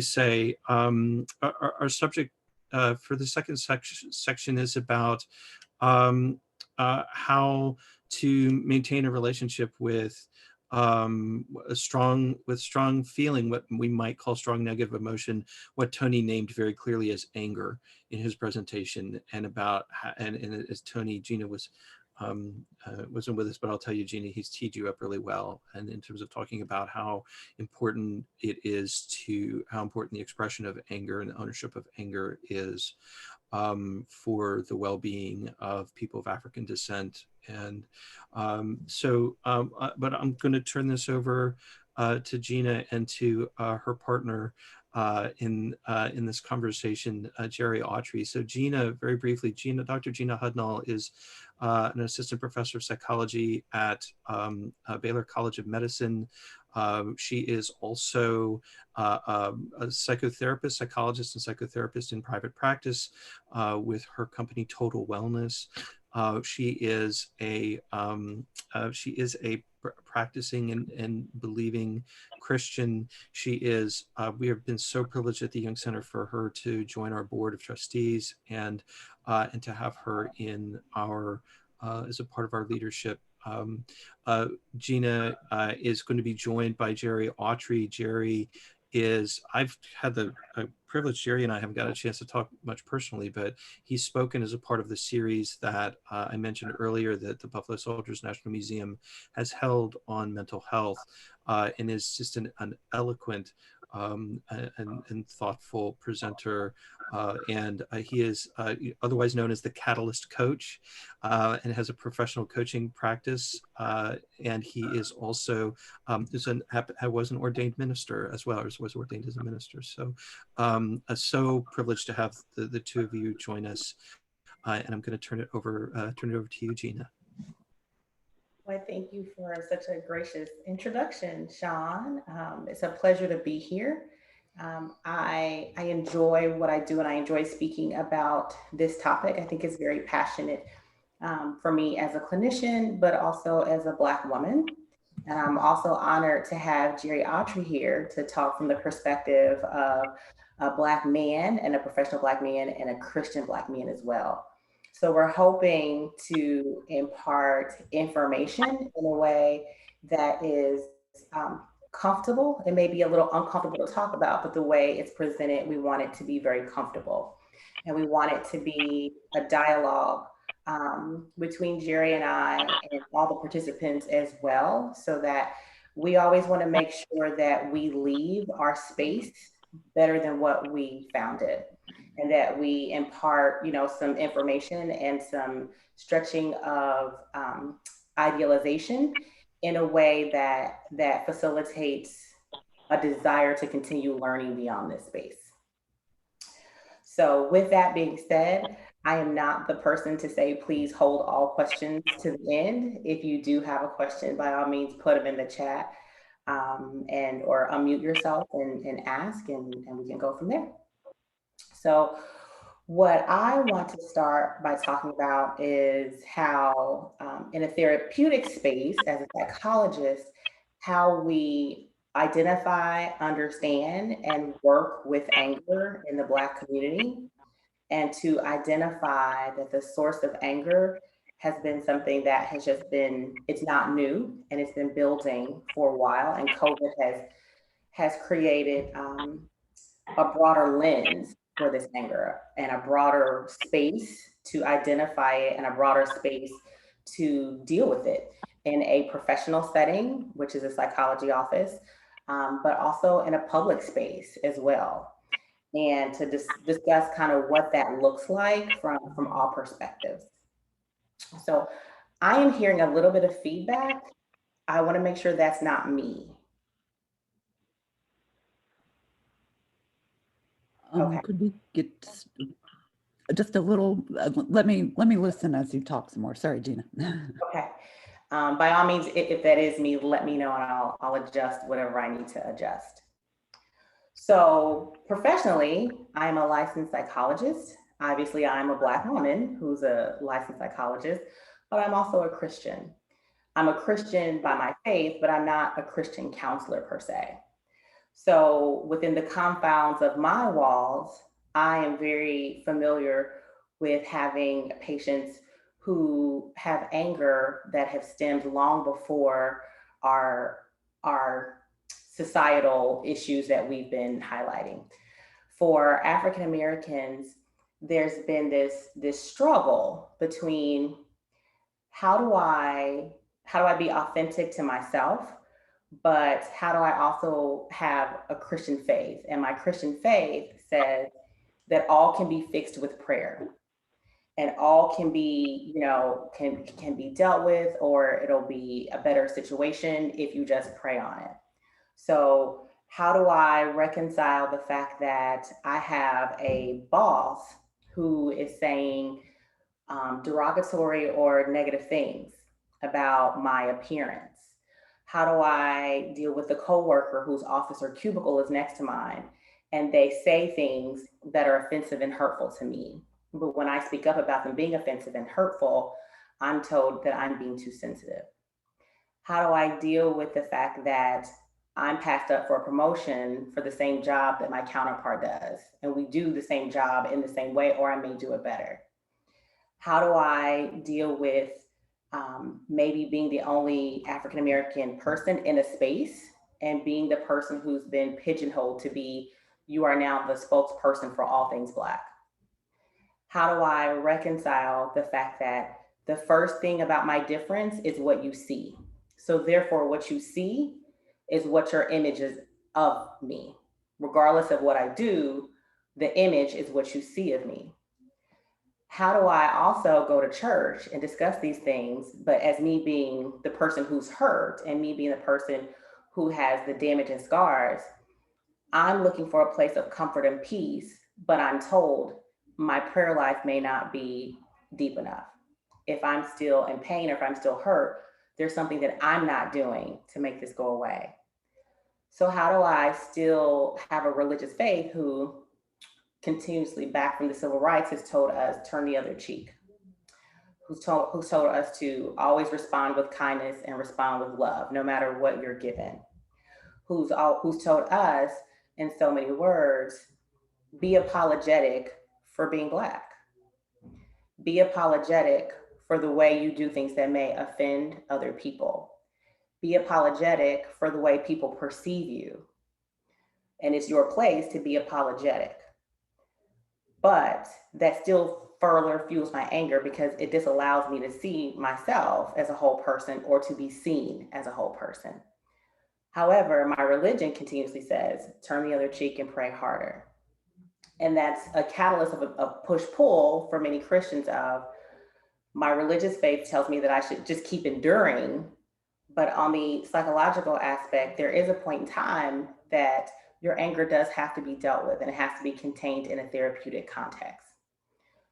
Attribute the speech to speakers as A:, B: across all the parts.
A: always say, our subject for the second section is about how to maintain a relationship with strong feeling, what we might call strong negative emotion, what Tony named very clearly as anger in his presentation, and as Tony, Gina wasn't with us, but I'll tell you, Gina, he's teed you up really well. And in terms of talking about how important it is how important the expression of anger and the ownership of anger is for the well-being of people of African descent. And but I'm going to turn this over to Gina and to her partner in this conversation, Jerry Autry. So Gina, very briefly, Dr. Gina Hudnall is an assistant professor of psychology at Baylor College of Medicine. She is also a psychotherapist, psychologist and psychotherapist in private practice with her company Total Wellness. She is a practicing and believing Christian. She is. We have been so privileged at the Young Center for her to join our board of trustees and to have her in our as a part of our leadership. Gina is going to be joined by Jerry Autry. Jerry is, I've had the privilege, Jerry and I haven't got a chance to talk much personally, but he's spoken as a part of the series that I mentioned earlier that the Buffalo Soldiers National Museum has held on mental health, and is just an eloquent and thoughtful presenter. And he is otherwise known as the Catalyst Coach, and has a professional coaching practice. And he is also was an ordained minister as well, or was ordained as a minister. So so privileged to have the two of you join us. And I'm going to turn it over to you, Gina.
B: Well, thank you for such a gracious introduction, Sean. It's a pleasure to be here. I enjoy what I do, and I enjoy speaking about this topic. I think it's very passionate for me as a clinician, but also as a Black woman. And I'm also honored to have Jerry Autry here to talk from the perspective of a Black man and a professional Black man and a Christian Black man as well. So we're hoping to impart information in a way that is comfortable. It may be a little uncomfortable to talk about, but the way it's presented, we want it to be very comfortable. And we want it to be a dialogue between Jerry and I and all the participants as well, so that we always want to make sure that we leave our space better than what we found it, and that we impart, some information and some stretching of idealization in a way that facilitates a desire to continue learning beyond this space. So with that being said, I am not the person to say, please hold all questions to the end. If you do have a question, by all means, put them in the chat or unmute yourself and ask, and we can go from there. So what I want to start by talking about is how in a therapeutic space as a psychologist, how we identify, understand, and work with anger in the Black community, and to identify that the source of anger has been something that has just been, it's not new, and it's been building for a while, and COVID has created a broader lens for this anger and a broader space to identify it and a broader space to deal with it in a professional setting, which is a psychology office, but also in a public space as well. And to discuss kind of what that looks like from all perspectives. So I am hearing a little bit of feedback. I want to make sure that's not me.
C: Okay. Could we get just a little, let me listen as you talk some more. Sorry, Gina.
B: Okay. By all means, if that is me, let me know and I'll adjust whatever I need to adjust. So professionally, I'm a licensed psychologist. Obviously, I'm a Black woman who's a licensed psychologist, but I'm also a Christian. I'm a Christian by my faith, but I'm not a Christian counselor per se. So within the confounds of my walls, I am very familiar with having patients who have anger that have stemmed long before our our societal issues that we've been highlighting. For African Americans, there's been this struggle between how do I how do I be authentic to myself, but how do I also have a Christian faith? And my Christian faith says that all can be fixed with prayer, and all can be, can be dealt with, or it'll be a better situation if you just pray on it. So how do I reconcile the fact that I have a boss who is saying derogatory or negative things about my appearance? How do I deal with the coworker whose office or cubicle is next to mine and they say things that are offensive and hurtful to me? But when I speak up about them being offensive and hurtful, I'm told that I'm being too sensitive. How do I deal with the fact that I'm passed up for a promotion for the same job that my counterpart does, and we do the same job in the same way, or I may do it better? How do I deal with maybe being the only African American person in a space and being the person who's been pigeonholed to be, you are now the spokesperson for all things Black? How do I reconcile the fact that the first thing about my difference is what you see? So, therefore, what you see is what your image is of me. Regardless of what I do, the image is what you see of me. How do I also go to church and discuss these things, but as me being the person who's hurt and me being the person who has the damage and scars, I'm looking for a place of comfort and peace, but I'm told my prayer life may not be deep enough. If I'm still in pain or if I'm still hurt, there's something that I'm not doing to make this go away. So, how do I still have a religious faith who continuously back from the civil rights has told us turn the other cheek, who's told us to always respond with kindness and respond with love, no matter what you're given, who's told us in so many words, be apologetic for being Black, be apologetic for the way you do things that may offend other people, be apologetic for the way people perceive you, and it's your place to be apologetic. But that still further fuels my anger because it disallows me to see myself as a whole person or to be seen as a whole person. However, my religion continuously says, turn the other cheek and pray harder. And that's a catalyst of a push pull for many Christians of my religious faith tells me that I should just keep enduring. But on the psychological aspect, there is a point in time that your anger does have to be dealt with and it has to be contained in a therapeutic context.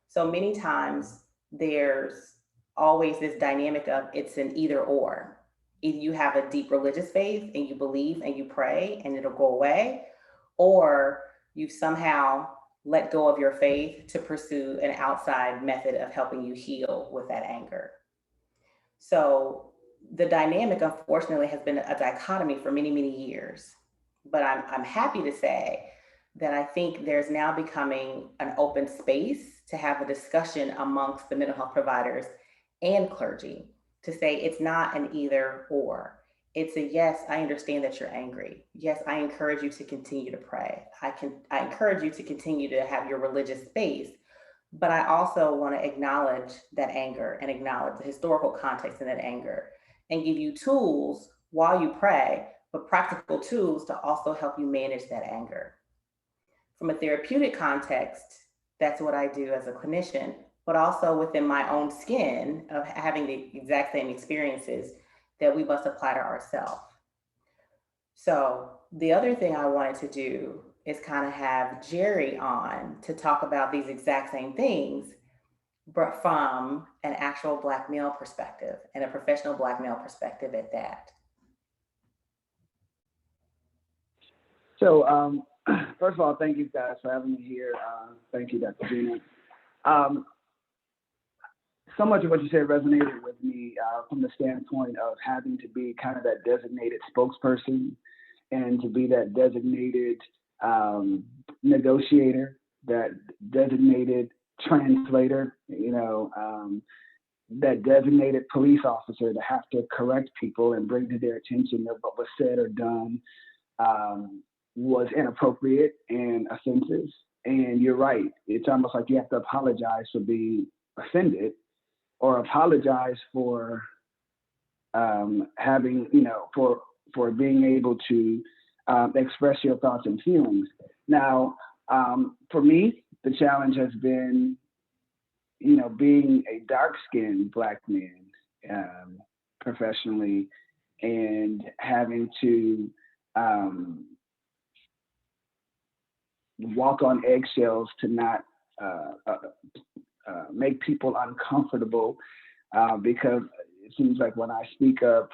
B: So many times there's always this dynamic of it's an either or. Either you have a deep religious faith and you believe and you pray and it'll go away, or you've somehow let go of your faith to pursue an outside method of helping you heal with that anger. So the dynamic, unfortunately, has been a dichotomy for many, many years. But I'm happy to say that I think there's now becoming an open space to have a discussion amongst the mental health providers and clergy to say it's not an either or. It's a yes, I understand that you're angry. Yes, I encourage you to continue to pray. I encourage you to continue to have your religious faith, but I also want to acknowledge that anger and acknowledge the historical context in that anger and give you tools while you pray, but practical tools to also help you manage that anger. From a therapeutic context, that's what I do as a clinician, but also within my own skin of having the exact same experiences that we must apply to ourselves. So the other thing I wanted to do is kind of have Jerry on to talk about these exact same things, but from an actual Black male perspective and a professional Black male perspective at that.
D: So, first of all, thank you guys for having me here. Thank you, Dr. Gina. So much of what you said resonated with me from the standpoint of having to be kind of that designated spokesperson and to be that designated negotiator, that designated translator, that designated police officer to have to correct people and bring to their attention that what was said or done was inappropriate and offensive. And you're right. It's almost like you have to apologize for being offended or apologize for having, for being able to express your thoughts and feelings. Now, for me, the challenge has been, being a dark-skinned Black man professionally and having to walk on eggshells to not make people uncomfortable because it seems like when I speak up,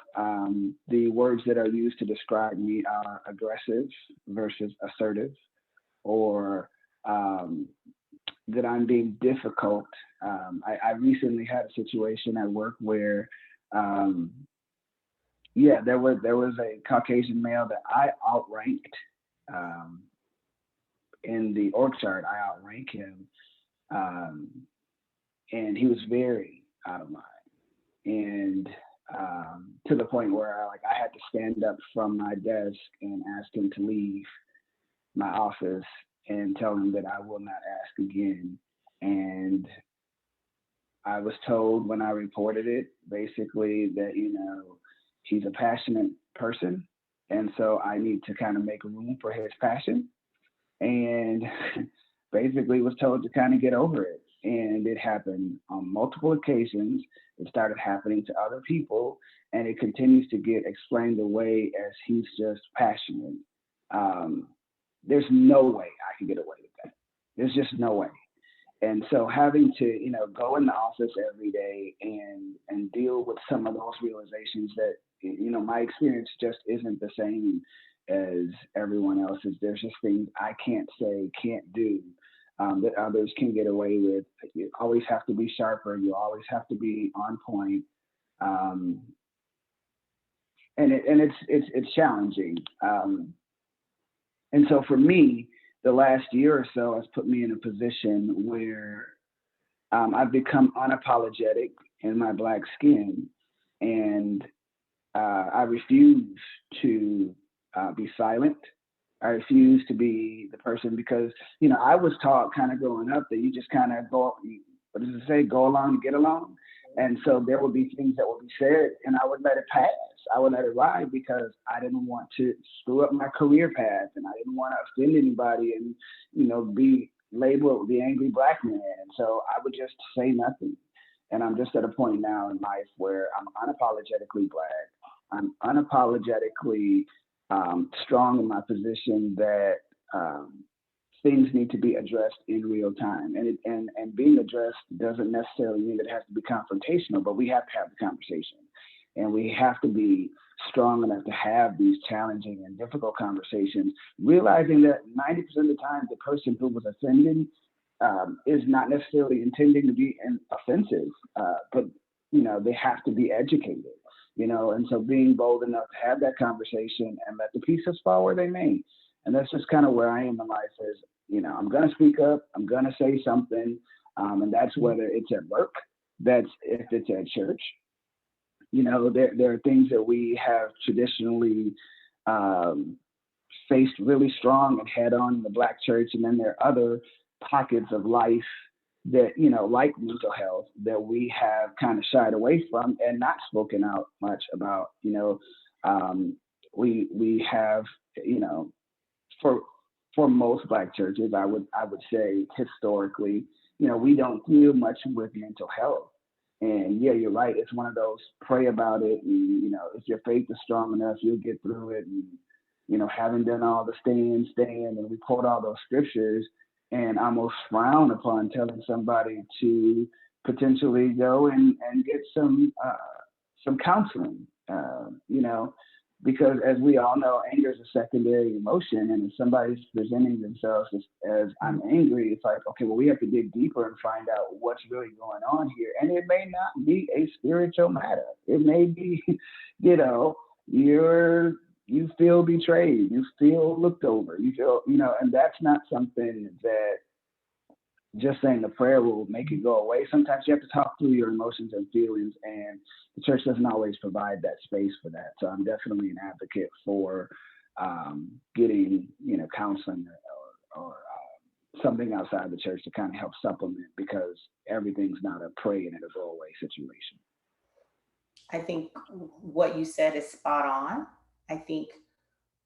D: the words that are used to describe me are aggressive versus assertive, or that I'm being difficult. I recently had a situation at work where, there was a Caucasian male that I outranked in the org chart. I outrank him, and he was very out of line, and to the point where I had to stand up from my desk and ask him to leave my office and tell him that I will not ask again. And I was told when I reported it, basically that, he's a passionate person. And so I need to kind of make room for his passion. And basically was told to kind of get over it. And it happened on multiple occasions. It started happening to other people, and it continues to get explained away as he's just passionate. There's no way I can get away with that. There's just no way. And so having to, go in the office every day and deal with some of those realizations that, my experience just isn't the same as everyone else's. There's just things I can't say, can't do, that others can get away with. You always have to be sharper. You always have to be on point. And it's challenging. And so for me, the last year or so has put me in a position where I've become unapologetic in my Black skin, and I refuse to be silent. I refuse to be the person because, I was taught kind of growing up that you just kind of go, what does it say? Go along to get along. And so there would be things that would be said and I would let it pass. I would let it ride because I didn't want to screw up my career path and I didn't want to offend anybody and, be labeled the angry Black man. And so I would just say nothing. And I'm just at a point now in life where I'm unapologetically Black. I'm unapologetically strong in my position that things need to be addressed in real time. And being addressed doesn't necessarily mean that it has to be confrontational, but we have to have the conversation. And we have to be strong enough to have these challenging and difficult conversations, realizing that 90% of the time the person who was offended is not necessarily intending to be offensive, but they have to be educated. And so being bold enough to have that conversation and let the pieces fall where they may. And that's just kind of where I am in life is, I'm going to speak up, I'm going to say something, and that's whether it's at work, that's if it's at church. There are things that we have traditionally faced really strong and head on in the Black church, and then there are other pockets of life that, like mental health, that we have kind of shied away from and not spoken out much about. We have, for most Black churches, I would say historically, we don't deal much with mental health. And yeah, you're right. It's one of those, pray about it. And, if your faith is strong enough, you'll get through it. And, having done all the stand, and we quote all those scriptures and almost frown upon telling somebody to potentially go and get some counseling, because as we all know, anger is a secondary emotion. And if somebody's presenting themselves as I'm angry, it's like, okay, well, we have to dig deeper and find out what's really going on here. And it may not be a spiritual matter. It may be, you're you feel betrayed, you feel looked over, you feel, and that's not something that just saying a prayer will make it go away. Sometimes you have to talk through your emotions and feelings, and the church doesn't always provide that space for that. So I'm definitely an advocate for getting, counseling or something outside the church to kind of help supplement, because everything's not a pray and it'll go away situation.
B: I think what you said is spot on. I think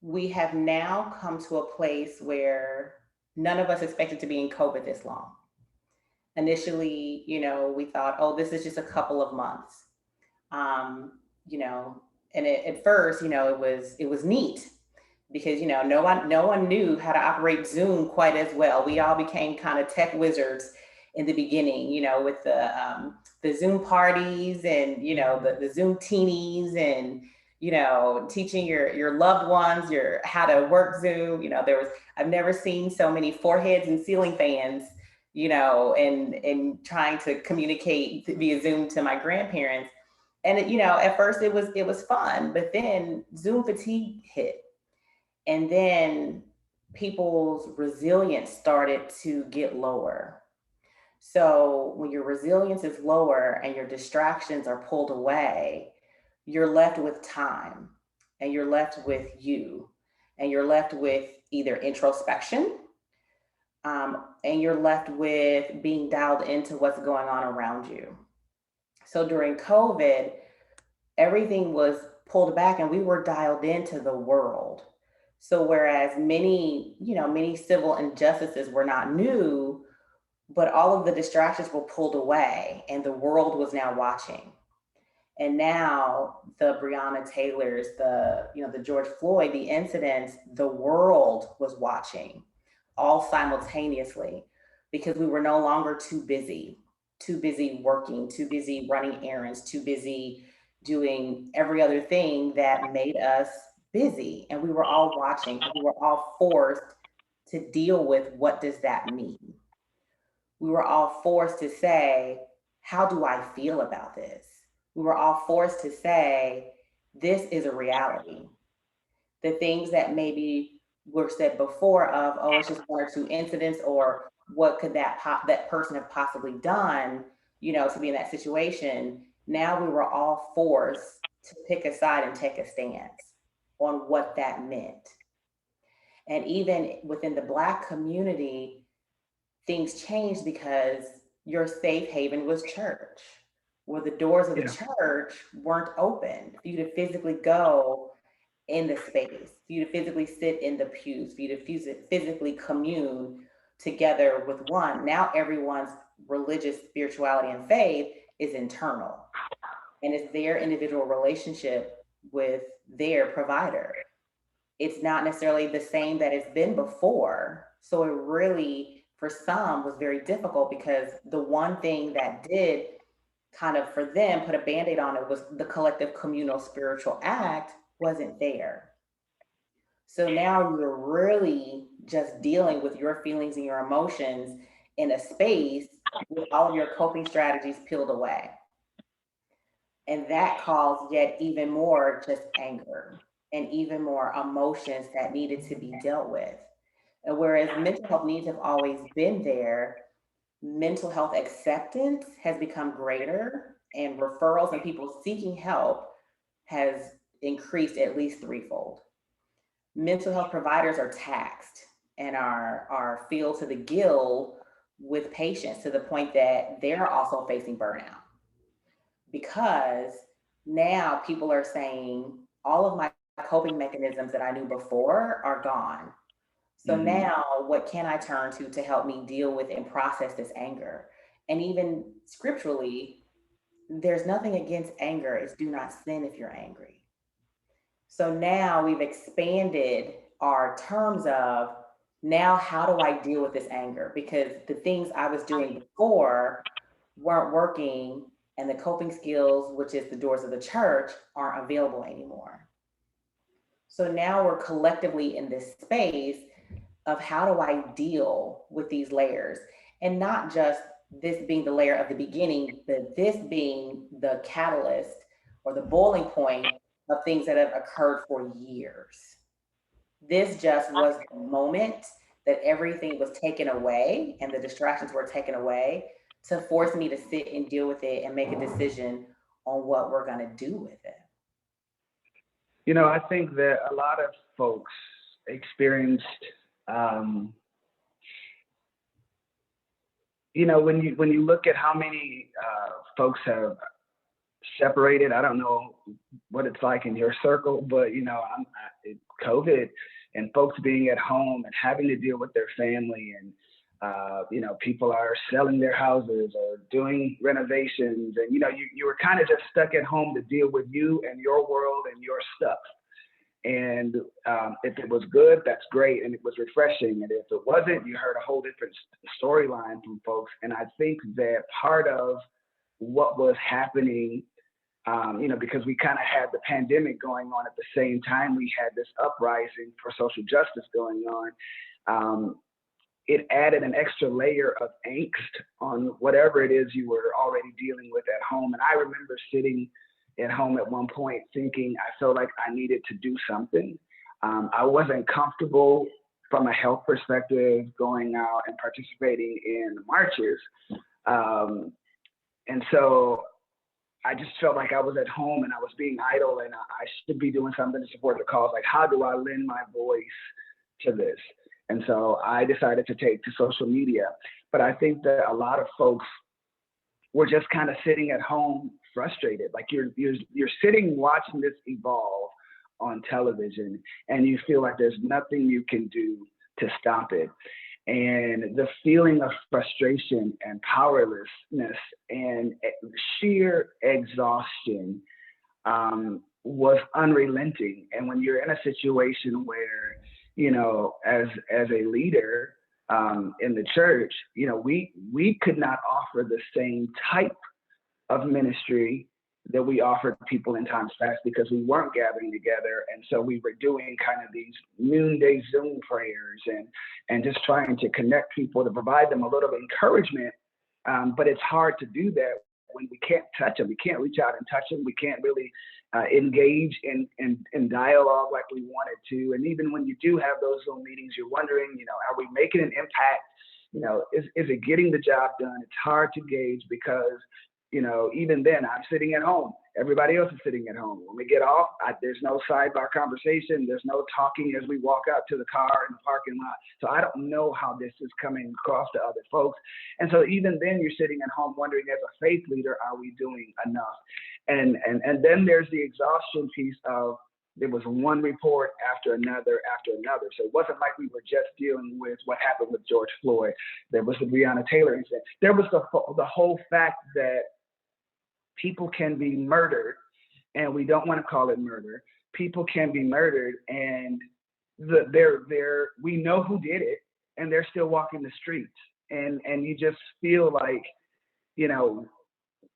B: we have now come to a place where none of us expected to be in COVID this long. Initially, we thought, oh, this is just a couple of months. Um, and at first, it was neat because no one knew how to operate Zoom quite as well. We all became kind of tech wizards in the beginning, with the Zoom parties and the Zoom teenies and teaching your loved ones how to work Zoom. I've never seen so many foreheads and ceiling fans, and trying to communicate via Zoom to my grandparents. And at first it was fun, but then Zoom fatigue hit. And then people's resilience started to get lower. So when your resilience is lower and your distractions are pulled away, you're left with time, and you're left with you, and you're left with either introspection, and you're left with being dialed into what's going on around you. So during COVID, everything was pulled back and we were dialed into the world. So whereas many civil injustices were not new, but all of the distractions were pulled away and the world was now watching. And now the Breonna Taylors, the George Floyd, the incidents, the world was watching all simultaneously, because we were no longer too busy working, too busy running errands, too busy doing every other thing that made us busy. And we were all watching, and we were all forced to deal with, what does that mean? We were all forced to say, how do I feel about this? We were all forced to say, this is a reality. The things that maybe were said before of, oh, it's just one or two incidents, or what could that person have possibly done, to be in that situation. Now we were all forced to pick a side and take a stance on what that meant. And even within the Black community, things changed because your safe haven was church, where the doors of the church weren't open for you to physically go in the space, for you to physically sit in the pews, for you to physically commune together with one. Now everyone's religious spirituality and faith is internal, and it's their individual relationship with their provider. It's not necessarily the same that it's been before. So it really, for some, was very difficult, because the one thing that did kind of, for them, put a Band-Aid on it was the collective communal spiritual act wasn't there. So now you're really just dealing with your feelings and your emotions in a space with all of your coping strategies peeled away. And that caused yet even more just anger and even more emotions that needed to be dealt with. And whereas mental health needs have always been there, mental health acceptance has become greater, and referrals and people seeking help has increased at least threefold. Mental health providers are taxed and are filled to the gill with patients, to the point that they're also facing burnout, because now people are saying, all of my coping mechanisms that I knew before are gone. So now what can I turn to help me deal with and process this anger? And even scripturally, there's nothing against anger. It's do not sin if you're angry. So now we've expanded our terms of, now how do I deal with this anger? Because the things I was doing before weren't working, and the coping skills, which is the doors of the church, aren't available anymore. So now we're collectively in this space of, how do I deal with these layers? And not just this being the layer of the beginning, but this being the catalyst or the boiling point of things that have occurred for years. This just was the moment that everything was taken away and the distractions were taken away to force me to sit and deal with it and make a decision on what we're going to do with it.
D: You know, I think that a lot of folks experienced, you know, when you look at how many folks have separated, I don't know what it's like in your circle, but you know, COVID and folks being at home and having to deal with their family, and you know, people are selling their houses or doing renovations, and you know, you were kind of just stuck at home to deal with you and your world and your stuff. And if it was good, that's great, and it was refreshing. And if it wasn't, you heard a whole different storyline from folks. And I think that part of what was happening, you know, because we kind of had the pandemic going on at the same time, we had this uprising for social justice going on. It added an extra layer of angst on whatever it is you were already dealing with at home. And I remember sitting at home at one point thinking I felt like I needed to do something. I wasn't comfortable from a health perspective going out and participating in marches. And so I just felt like I was at home and I was being idle, and I should be doing something to support the cause. Like, how do I lend my voice to this? And so I decided to take to social media. But I think that a lot of folks were just kind of sitting at home frustrated. Like you're sitting watching this evolve on television, and you feel like there's nothing you can do to stop it. And the feeling of frustration and powerlessness and sheer exhaustion was unrelenting. And when you're in a situation where, you know, as a leader in the church, you know, we could not offer the same type of ministry that we offered people in times past because we weren't gathering together. And so we were doing kind of these noonday Zoom prayers and just trying to connect people to provide them a little encouragement. But it's hard to do that when we can't touch them. We can't reach out and touch them. We can't really engage in dialogue like we wanted to. And even when you do have those Zoom meetings, you're wondering, you know, are we making an impact? You know, is it getting the job done? It's hard to gauge because, you know, even then I'm sitting at home. Everybody else is sitting at home. When we get off, there's no sidebar conversation. There's no talking as we walk out to the car in the parking lot. So I don't know how this is coming across to other folks. And so even then you're sitting at home wondering, as a faith leader, are we doing enough? And then there's the exhaustion piece of, there was one report after another. So it wasn't like we were just dealing with what happened with George Floyd. There was the Breonna Taylor incident. There was the whole fact that people can be murdered, and we don't want to call it murder. People can be murdered, and we know who did it, and they're still walking the streets. And you just feel like, you know,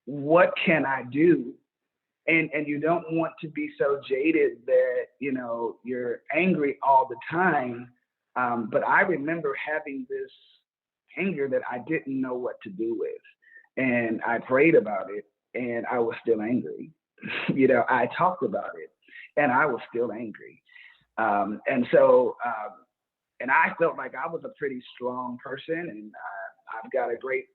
D: what can I do? And you don't want to be so jaded that, you know, you're angry all the time. But I remember having this anger that I didn't know what to do with. And I prayed about it, and I was still angry. You know, I talked about it, and I was still angry. And I felt like I was a pretty strong person, and I've got a great,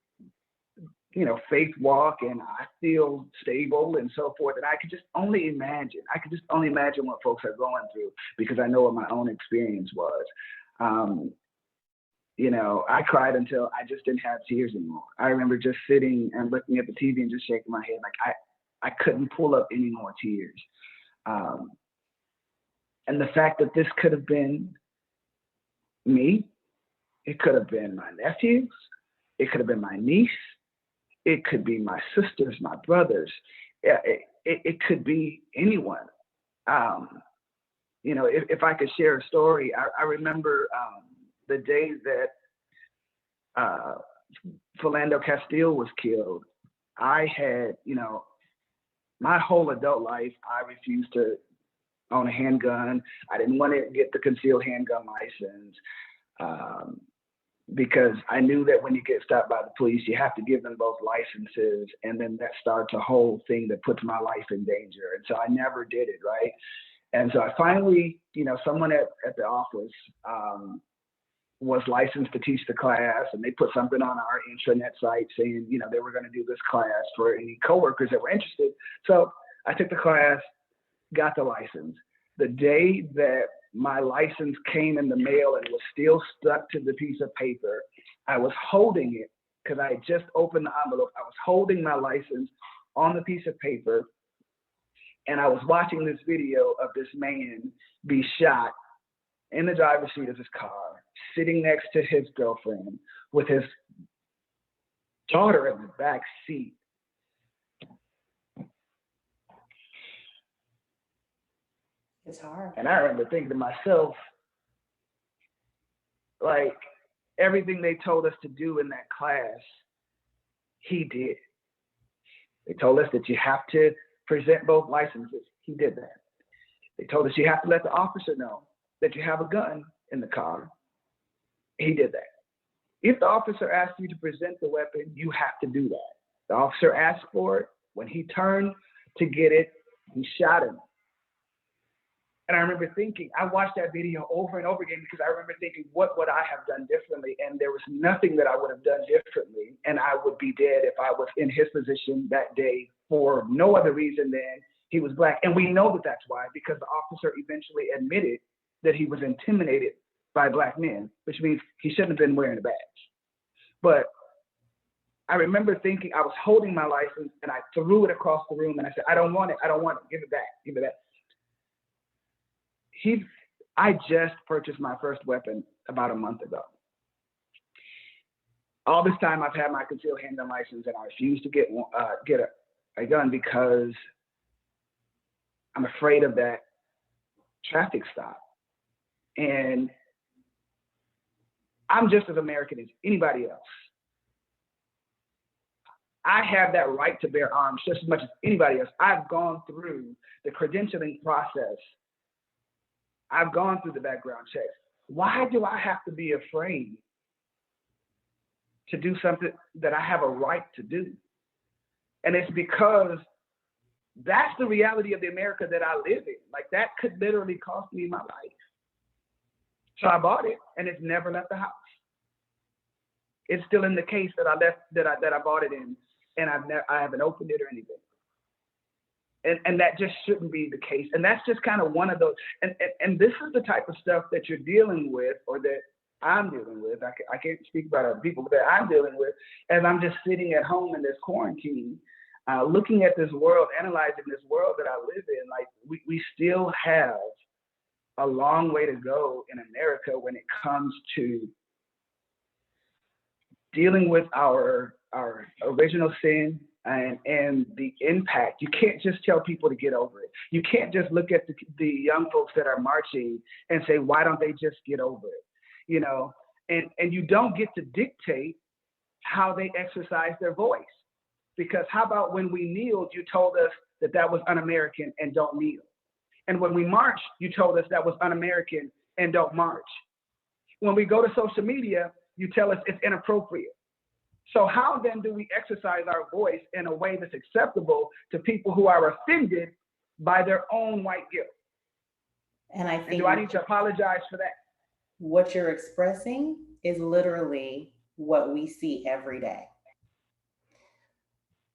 D: you know, faith walk, and I feel stable and so forth. And I could just only imagine what folks are going through, because I know what my own experience was. You know, I cried until I just didn't have tears anymore. I remember just sitting and looking at the TV and just shaking my head. Like I couldn't pull up any more tears. And the fact that this could have been me, it could have been my nephews, it could have been my niece, it could be my sisters, my brothers. It could be anyone. You know, if I could share a story, I remember the day that Philando Castile was killed. I had, you know, my whole adult life, I refused to own a handgun. I didn't want to get the concealed handgun license. because I knew that when you get stopped by the police, you have to give them both licenses, and then that starts a whole thing that puts my life in danger. And so I never did it, right? And so I finally, someone at the office was licensed to teach the class, and they put something on our intranet site saying, they were going to do this class for any coworkers that were interested. So I took the class, got the license. The day that my license came in the mail and was still stuck to the piece of paper, I was holding it because I had just opened the envelope. I was holding my license on the piece of paper, and I was watching this video of this man be shot in the driver's seat of his car, sitting next to his girlfriend with his daughter in the back seat.
B: It's hard.
D: And I remember thinking to myself, like, everything they told us to do in that class, he did. They told us that you have to present both licenses. He did that. They told us you have to let the officer know that you have a gun in the car. He did that. If the officer asks you to present the weapon, you have to do that. The officer asked for it. When he turned to get it, he shot him. And I remember thinking, I watched that video over and over again because I remember thinking, what would I have done differently? And there was nothing that I would have done differently. And I would be dead if I was in his position that day for no other reason than he was Black. And we know that that's why, because the officer eventually admitted that he was intimidated by Black men, which means he shouldn't have been wearing a badge. But I remember thinking, I was holding my license and I threw it across the room and I said, I don't want it. I don't want it. Give it back. Give it back. I just purchased my first weapon about a month ago. All this time I've had my concealed handgun license, and I refuse to get a gun because I'm afraid of that traffic stop. And I'm just as American as anybody else. I have that right to bear arms just as much as anybody else. I've gone through the credentialing process. I've gone through the background checks. Why do I have to be afraid to do something that I have a right to do? And it's because that's the reality of the America that I live in. Like, that could literally cost me my life. So I bought it, and it's never left the house. It's still in the case that I bought it in, and I haven't opened it or anything. And that just shouldn't be the case. And that's just kind of one of those. And this is the type of stuff that you're dealing with, or that I'm dealing with. I can't speak about other people, but that I'm dealing with as I'm just sitting at home in this quarantine, looking at this world, analyzing this world that I live in. Like, we still have a long way to go in America when it comes to dealing with our original sin and the impact. You can't just tell people to get over it. You can't just look at the young folks that are marching and say, why don't they just get over it? And you don't get to dictate how they exercise their voice. Because how about when we kneeled, you told us that was un-American and don't kneel. And when we march, you told us that was un-American and don't march. When we go to social media, you tell us it's inappropriate. So how then do we exercise our voice in a way that's acceptable to people who are offended by their own white guilt?
B: And I think,
D: and do I need to apologize for that?
B: What you're expressing is literally what we see every day.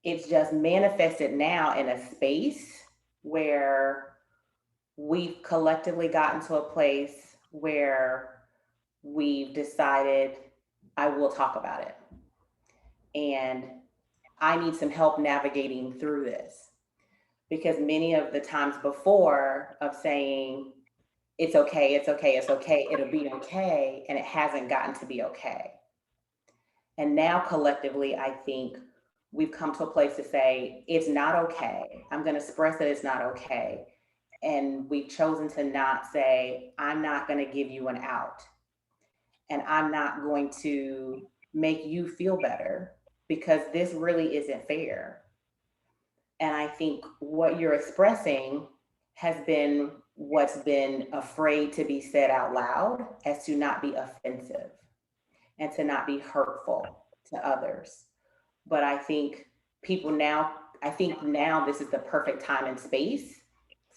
B: It's just manifested now in a space where we've collectively gotten to a place where we've decided, I will talk about it. And I need some help navigating through this, because many of the times before of saying, it's okay, it's okay, it's okay, it'll be okay, and it hasn't gotten to be okay. And now collectively, I think we've come to a place to say, it's not okay. I'm going to express that it's not okay. And we've chosen to not say, I'm not going to give you an out. And I'm not going to make you feel better, because this really isn't fair. And I think what you're expressing has been what's been afraid to be said out loud, as to not be offensive. and to not be hurtful to others. But I think now this is the perfect time and space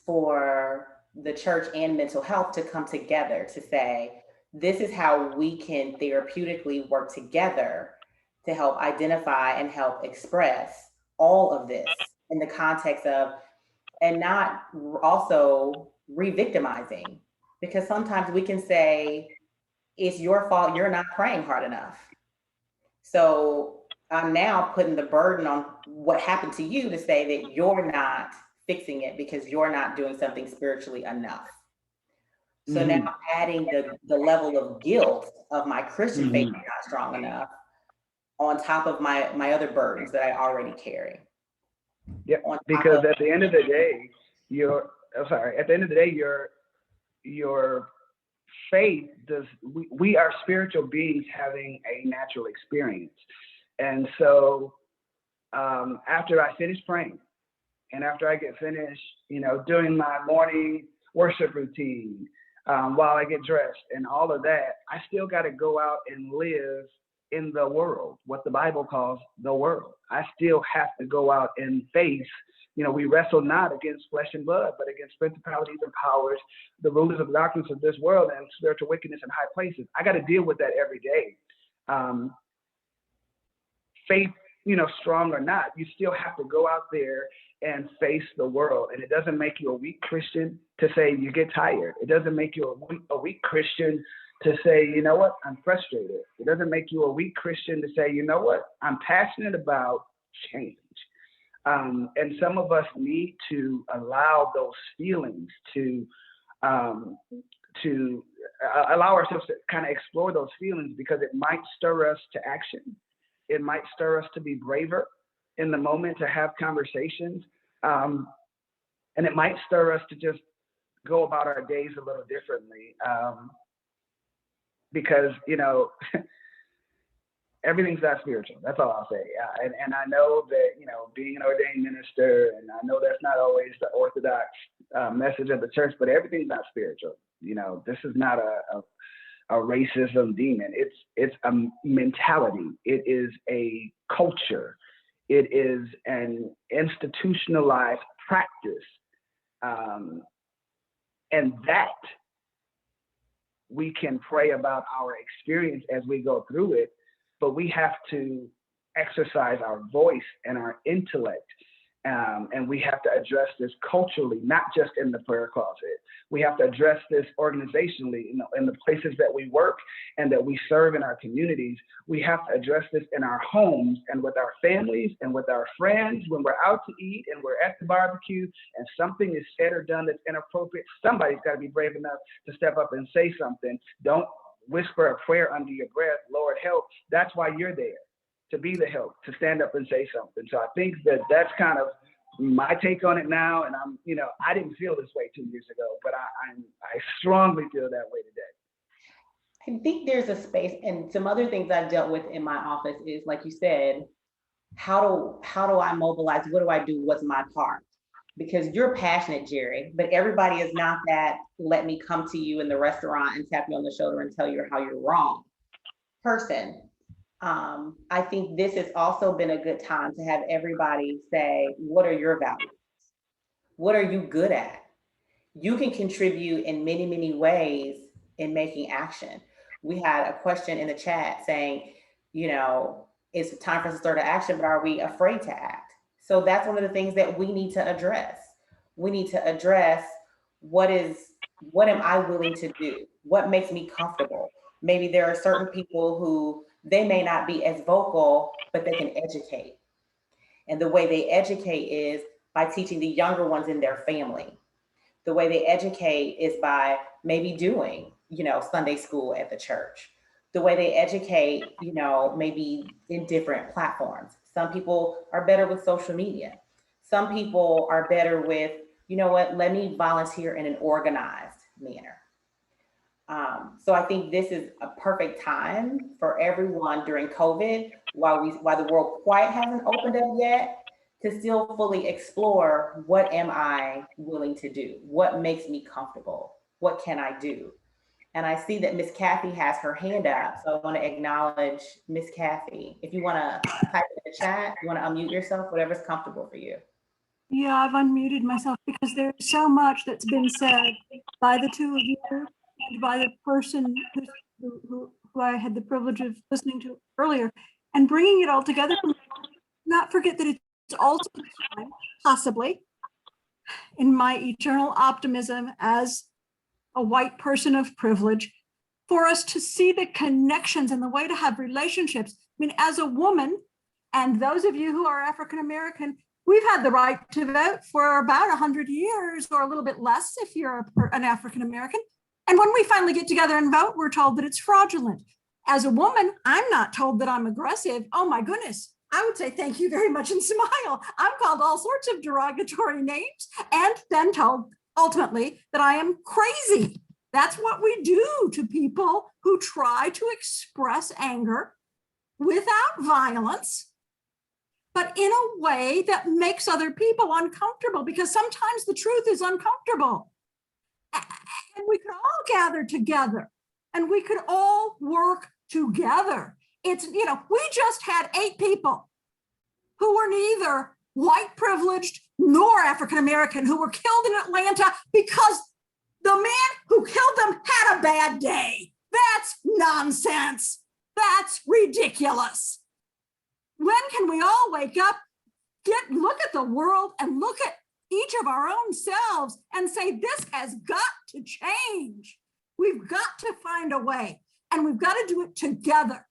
B: for the church and mental health to come together to say, this is how we can therapeutically work together to help identify and help express all of this in the context of, and not also re-victimizing, because sometimes we can say, it's your fault, you're not praying hard enough. So I'm now putting the burden on what happened to you to say that you're not fixing it because you're not doing something spiritually enough. So now adding the level of guilt of my Christian faith is not strong enough on top of my other burdens that I already carry.
D: Yeah, because at the end of the day, your faith we are spiritual beings having a natural experience. And so after I finish praying, and after I get finished, doing my morning worship routine, while I get dressed and all of that, I still got to go out and live in the world, what the Bible calls the world. I still have to go out and face, we wrestle not against flesh and blood, but against principalities and powers, the rulers of darkness of this world, and spiritual wickedness in high places. I got to deal with that every day. Faith, strong or not, you still have to go out there and face the world. And it doesn't make you a weak Christian to say you get tired. It doesn't make you a weak Christian to say, you know what, I'm frustrated. It doesn't make you a weak Christian to say, you know what, I'm passionate about change. And some of us need to allow those feelings to allow ourselves to kind of explore those feelings, because it might stir us to action. It might stir us to be braver in the moment, to have conversations. And it might stir us to just go about our days a little differently. Because, everything's not spiritual. That's all I'll say. And I know that, being an ordained minister, and I know that's not always the orthodox message of the church, but everything's not spiritual. This is not a racism demon. It's a mentality. It is a culture. It is an institutionalized practice. And that we can pray about our experience as we go through it, but we have to exercise our voice and our intellect. And we have to address this culturally, not just in the prayer closet. We have to address this organizationally, in the places that we work and that we serve in our communities. We have to address this in our homes and with our families and with our friends. When we're out to eat and we're at the barbecue and something is said or done that's inappropriate, somebody's got to be brave enough to step up and say something. Don't whisper a prayer under your breath, Lord help. That's why you're there, to be the help, to stand up and say something. So I think that's kind of my take on it now. And I didn't feel this way 2 years ago, but I strongly feel that way today.
B: I think there's a space, and some other things I've dealt with in my office is, like you said, how do I mobilize? What do I do? What's my part? Because you're passionate, Jerry, but everybody is not that let me come to you in the restaurant and tap you on the shoulder and tell you how you're wrong person. I think this has also been a good time to have everybody say, what are your values? What are you good at? You can contribute in many, many ways in making action. We had a question in the chat saying, it's time for us to start an action, but are we afraid to act? So that's one of the things that we need to address. We need to address what am I willing to do? What makes me comfortable? Maybe there are certain people who they may not be as vocal, but they can educate. And the way they educate is by teaching the younger ones in their family. The way they educate is by maybe doing, Sunday school at the church. The way they educate, maybe in different platforms. Some people are better with social media. Some people are better with, let me volunteer in an organized manner. So I think this is a perfect time for everyone during COVID, while the world quite hasn't opened up yet, to still fully explore, what am I willing to do? What makes me comfortable? What can I do? And I see that Miss Kathy has her hand up. So I want to acknowledge Miss Kathy. If you want to type in the chat, you want to unmute yourself, whatever's comfortable for you.
E: Yeah, I've unmuted myself because there's so much that's been said by the two of you and by the person who I had the privilege of listening to earlier, and bringing it all together. Not forget that it's also time, possibly, in my eternal optimism as a white person of privilege, for us to see the connections and the way to have relationships. I mean, as a woman, and those of you who are African American, we've had the right to vote for about 100 years or a little bit less if you're an African American. And when we finally get together and vote, we're told that it's fraudulent. As a woman, I'm not told that I'm aggressive. Oh my goodness. I would say thank you very much and smile. I'm called all sorts of derogatory names and then told ultimately that I am crazy. That's what we do to people who try to express anger without violence, but in a way that makes other people uncomfortable, because sometimes the truth is uncomfortable. And we could all gather together and we could all work together. It's, you know, we just had 8 people who were neither white privileged nor African American who were killed in Atlanta because the man who killed them had a bad day. That's nonsense. That's ridiculous. When can we all wake up, look at the world and look at each of our own selves and say, this has got to change. We've got to find a way, and we've got to do it together.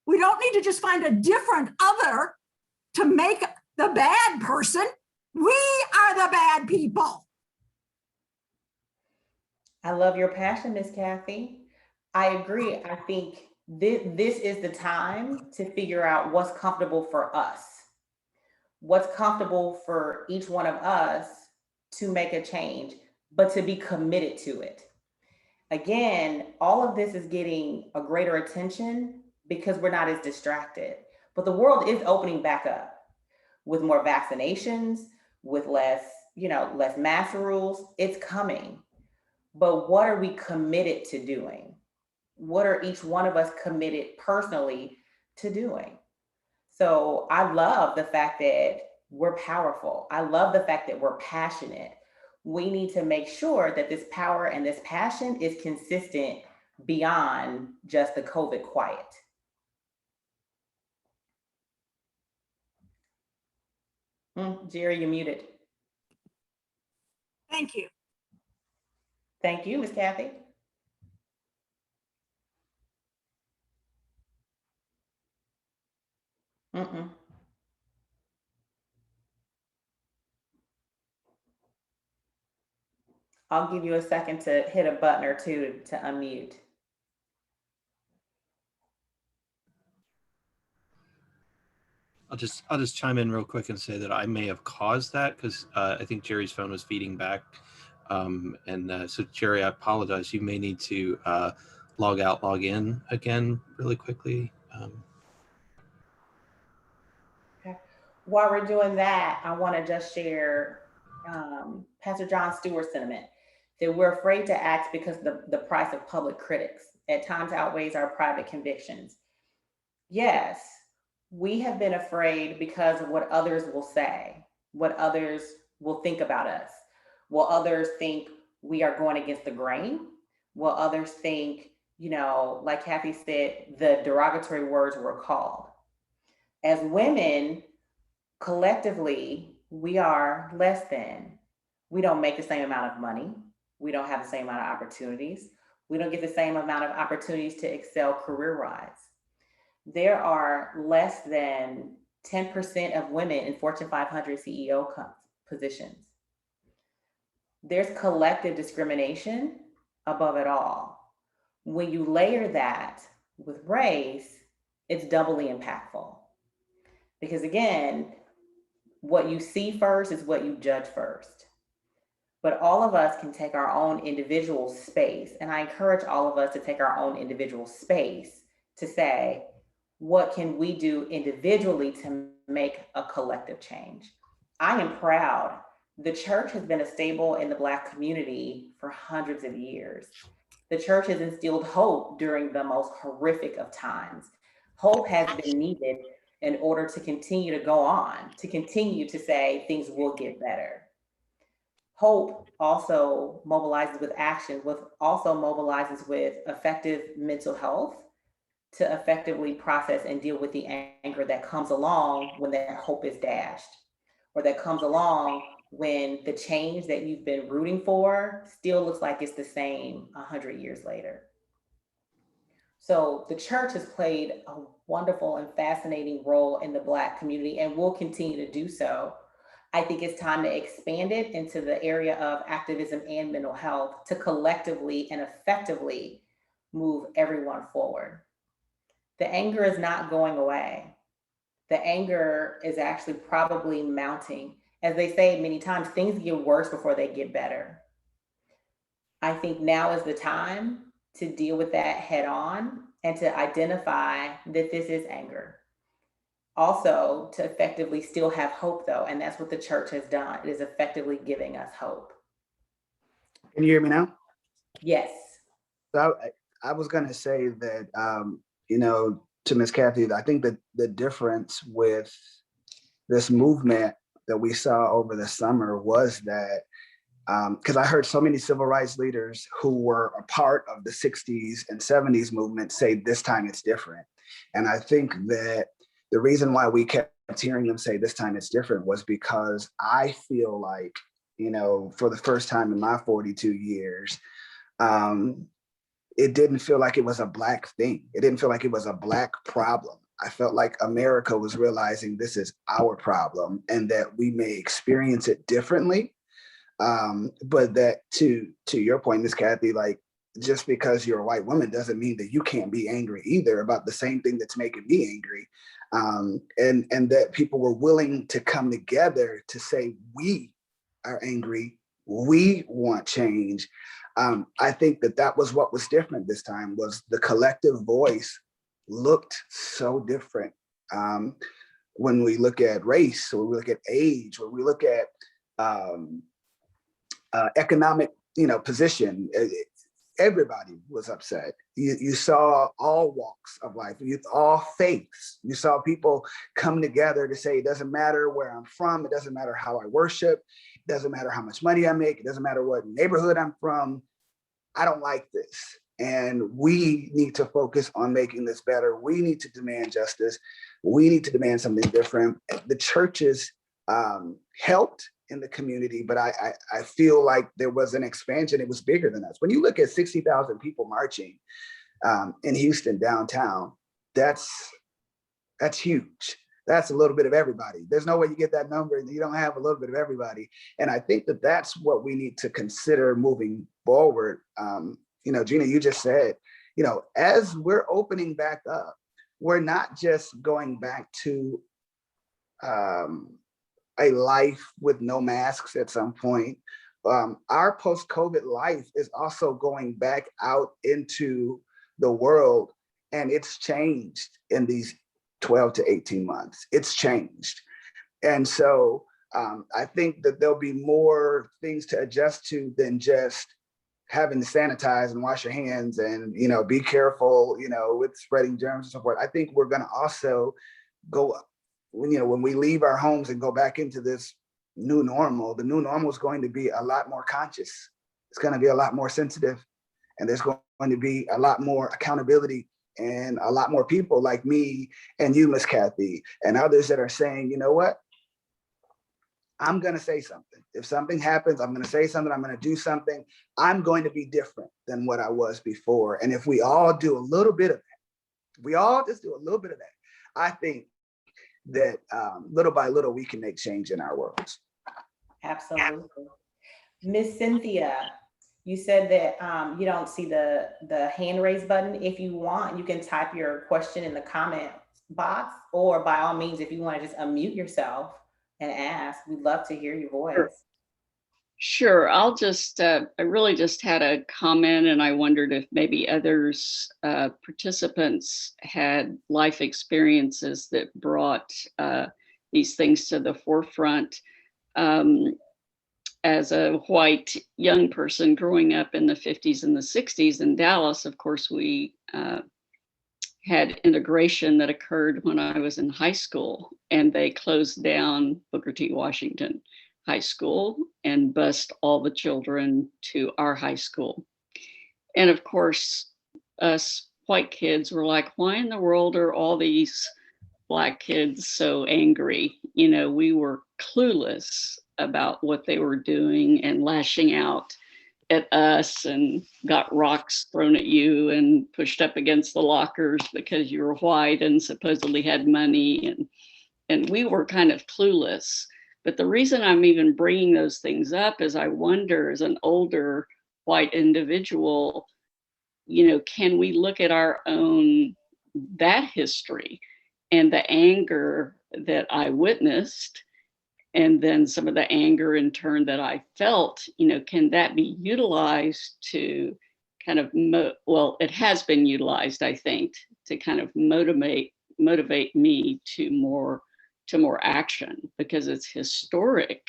E: We don't need to just find a different other to make the bad person. We are the bad people.
B: I love your passion, Miss Kathy. I agree. I think this is the time to figure out what's comfortable for us, what's comfortable for each one of us to make a change, but to be committed to it. Again, all of this is getting a greater attention because we're not as distracted, but the world is opening back up with more vaccinations, with less mask rules. It's coming. But what are we committed to doing? What are each one of us committed personally to doing? So I love the fact that we're powerful. I love the fact that we're passionate. We need to make sure that this power and this passion is consistent beyond just the COVID quiet. Jerry, you're muted.
E: Thank you.
B: Thank you, Ms. Kathy. I'll give you a second to hit a button or two to unmute.
A: I'll just chime in real quick and say that I may have caused that because I think Jerry's phone was feeding back. So Jerry, I apologize. You may need to log out, log in again really quickly.
B: Okay. While we're doing that, I want to just share Pastor John Stewart's sentiment that we're afraid to act because the price of public critics at times outweighs our private convictions. Yes, we have been afraid because of what others will say, what others will think about us. Will others think we are going against the grain? Will others think, like Kathy said, the derogatory words were called? As women, collectively, we are less than. We don't make the same amount of money. We don't have the same amount of opportunities. We don't get the same amount of opportunities to excel career-wise. There are less than 10% of women in Fortune 500 CEO positions. There's collective discrimination above it all. When you layer that with race, it's doubly impactful. Because again, what you see first is what you judge first. But all of us can take our own individual space, and I encourage all of us to take our own individual space to say, what can we do individually to make a collective change? I am proud. The church has been a staple in the Black community for hundreds of years. The church has instilled hope during the most horrific of times. Hope has been needed in order to continue to go on, to continue to say things will get better. Hope also mobilizes with action, also mobilizes with effective mental health to effectively process and deal with the anger that comes along when that hope is dashed, or that comes along when the change that you've been rooting for still looks like it's the same 100 years later. So the church has played a wonderful and fascinating role in the Black community and will continue to do so. I think it's time to expand it into the area of activism and mental health to collectively and effectively move everyone forward. The anger is not going away. The anger is actually probably mounting. As they say many times, things get worse before they get better. I think now is the time to deal with that head on and to identify that this is anger. Also, to effectively still have hope, though, and that's what the church has done. It is effectively giving us hope.
D: Can you hear me now?
B: Yes.
D: So I was going to say that, to Ms. Kathy, I think that the difference with this movement that we saw over the summer was that, because I heard so many civil rights leaders who were a part of the 60s and 70s movement say this time it's different. And I think that the reason why we kept hearing them say this time it's different was because I feel like, for the first time in my 42 years, it didn't feel like it was a Black thing. It didn't feel like it was a Black problem. I felt like America was realizing this is our problem and that we may experience it differently. But that to your point, Ms. Kathy, like, just because you're a white woman doesn't mean that you can't be angry either about the same thing that's making me angry. And that people were willing to come together to say, we are angry, we want change. I think that was what was different this time, was the collective voice looked so different. When we look at race, or we look at age, or we look at economic, position, everybody was upset. You saw all walks of life, all faiths. You saw people come together to say, it doesn't matter where I'm from, it doesn't matter how I worship, it doesn't matter how much money I make, it doesn't matter what neighborhood I'm from, I don't like this. And we need to focus on making this better. We need to demand justice. We need to demand something different. The churches helped in the community, but I feel like there was an expansion. It was bigger than us. When you look at 60,000 people marching in Houston downtown, that's huge. That's a little bit of everybody. There's no way you get that number and you don't have a little bit of everybody. And I think that that's what we need to consider moving forward. Gina, you just said, as we're opening back up, we're not just going back to a life with no masks at some point. Our post-COVID life is also going back out into the world, and it's changed in these 12 to 18 months. It's changed. And so I think that there'll be more things to adjust to than just having to sanitize and wash your hands and, be careful, with spreading germs and so forth. I think we're going to also go, when we leave our homes and go back into this new normal, the new normal is going to be a lot more conscious. It's going to be a lot more sensitive, and there's going to be a lot more accountability and a lot more people like me and you, Miss Kathy, and others that are saying, you know what? I'm going to say something. If something happens, I'm going to say something. I'm going to do something. I'm going to be different than what I was before. And if we all do a little bit of that, we all just do a little bit of that, I think that little by little, we can make change in our worlds.
B: Absolutely. Miss Cynthia, you said that you don't see the hand raise button. If you want, you can type your question in the comment box, or by all means, if you want to just unmute yourself and ask, we'd love to hear your voice.
F: Sure. I'll just, I really just had a comment, and I wondered if maybe others, participants had life experiences that brought these things to the forefront. as a white young person growing up in the 50s and the 60s in Dallas, of course, we had integration that occurred when I was in high school, and they closed down Booker T. Washington High School and bused all the children to our high school. And of course, us white kids were like, why in the world are all these Black kids so angry? You know, we were clueless about what they were doing and lashing out at us, and got rocks thrown at you and pushed up against the lockers because you were white and supposedly had money, and we were kind of clueless. But the reason I'm even bringing those things up is I wonder, as an older white individual, you know, can we look at our own, that history and the anger that I witnessed, and then some of the anger in turn that I felt, you know, can that be utilized to kind of, well, it has been utilized, I think, to kind of motivate me to more action, because it's historic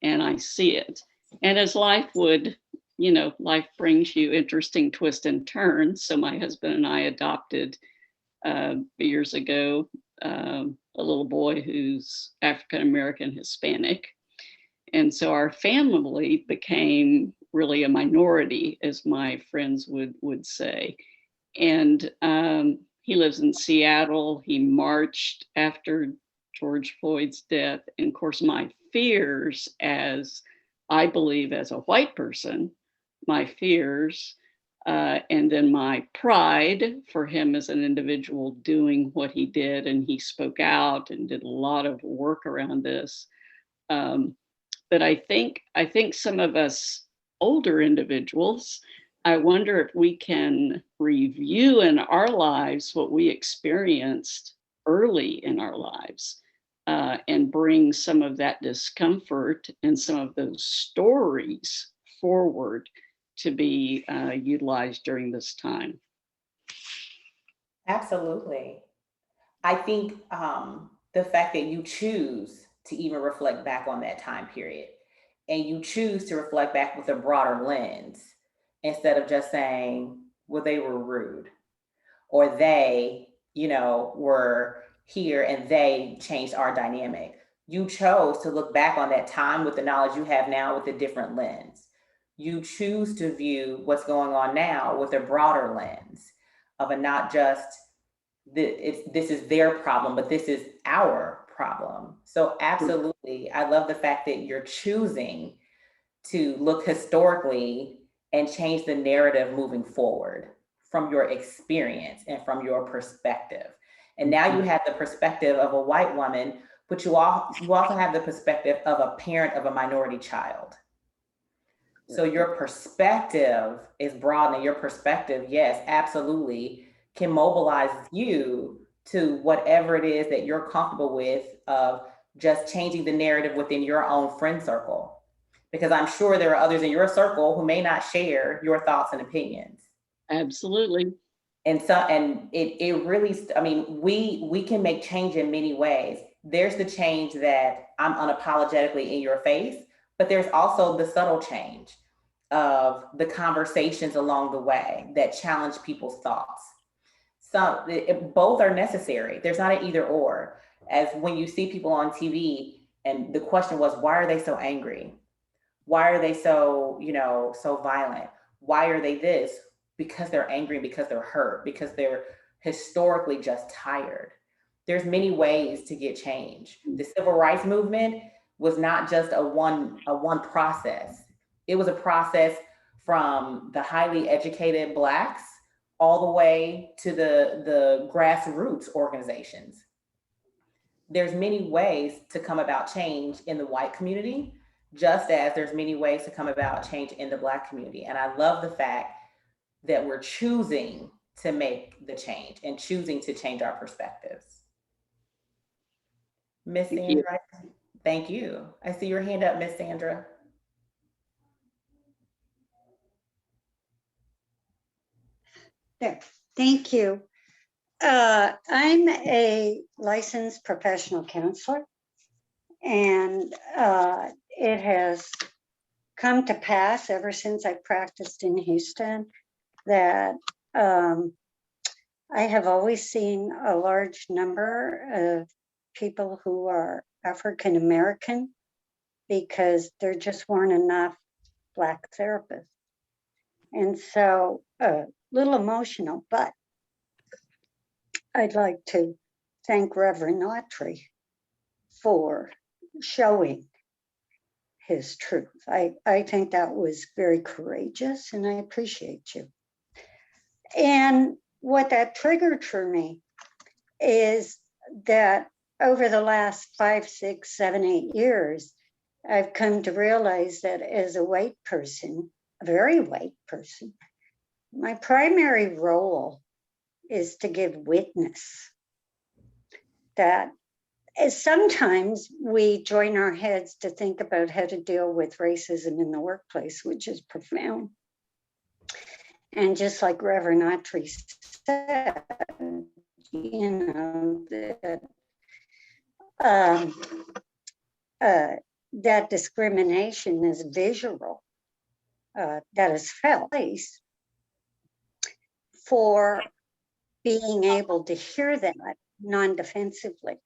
F: and I see it. And as life would, you know, life brings you interesting twists and turns. So my husband and I adopted years ago a little boy who's African American Hispanic. And so our family became really a minority, as my friends would say. And he lives in Seattle. He marched after George Floyd's death. And of course, my fears, as I believe as a white person, my fears, and then my pride for him as an individual doing what he did, and he spoke out and did a lot of work around this. But I think some of us older individuals, I wonder if we can review in our lives what we experienced early in our lives, and bring some of that discomfort and some of those stories forward to be utilized during this time.
B: Absolutely. I think the fact that you choose to even reflect back on that time period, and you choose to reflect back with a broader lens instead of just saying, well, they were rude, or they, you know, were here and they changed our dynamic. You chose to look back on that time with the knowledge you have now with a different lens. You choose to view what's going on now with a broader lens of a not just this is their problem, but this is our problem. So absolutely, I love the fact that you're choosing to look historically and change the narrative moving forward from your experience and from your perspective. And now you have the perspective of a white woman, but you also have the perspective of a parent of a minority child. So your perspective is broadening. Your perspective, yes, absolutely, can mobilize you to whatever it is that you're comfortable with, of just changing the narrative within your own friend circle. Because I'm sure there are others in your circle who may not share your thoughts and opinions.
F: Absolutely.
B: And so, and it really, I mean, we can make change in many ways. There's the change that I'm unapologetically in your face, but there's also the subtle change of the conversations along the way that challenge people's thoughts. So both are necessary. There's not an either or. As when you see people on TV and the question was, why are they so angry? Why are they so, you know, so violent? Why are they this? Because they're angry, because they're hurt, because they're historically just tired. There's many ways to get change. The civil rights movement was not just a one process. It was a process from the highly educated Blacks all the way to the grassroots organizations. There's many ways to come about change in the white community, just as there's many ways to come about change in the Black community. And I love the fact that we're choosing to make the change and choosing to change our perspectives. Miss Sandra, thank you. I see your hand up, Miss Sandra.
G: There, thank you. I'm a licensed professional counselor, and it has come to pass ever since I practiced in Houston that I have always seen a large number of people who are African American because there just weren't enough Black therapists. And so a little emotional, but I'd like to thank Reverend Autry for showing his truth. I think that was very courageous, and I appreciate you. And what that triggered for me is that over the last 5, 6, 7, 8 years, I've come to realize that as a white person, a very white person, my primary role is to give witness. That sometimes we join our heads to think about how to deal with racism in the workplace, which is profound. And just like Reverend Autry said, you know, that discrimination is visual, that is felt for being able to hear that non-defensively.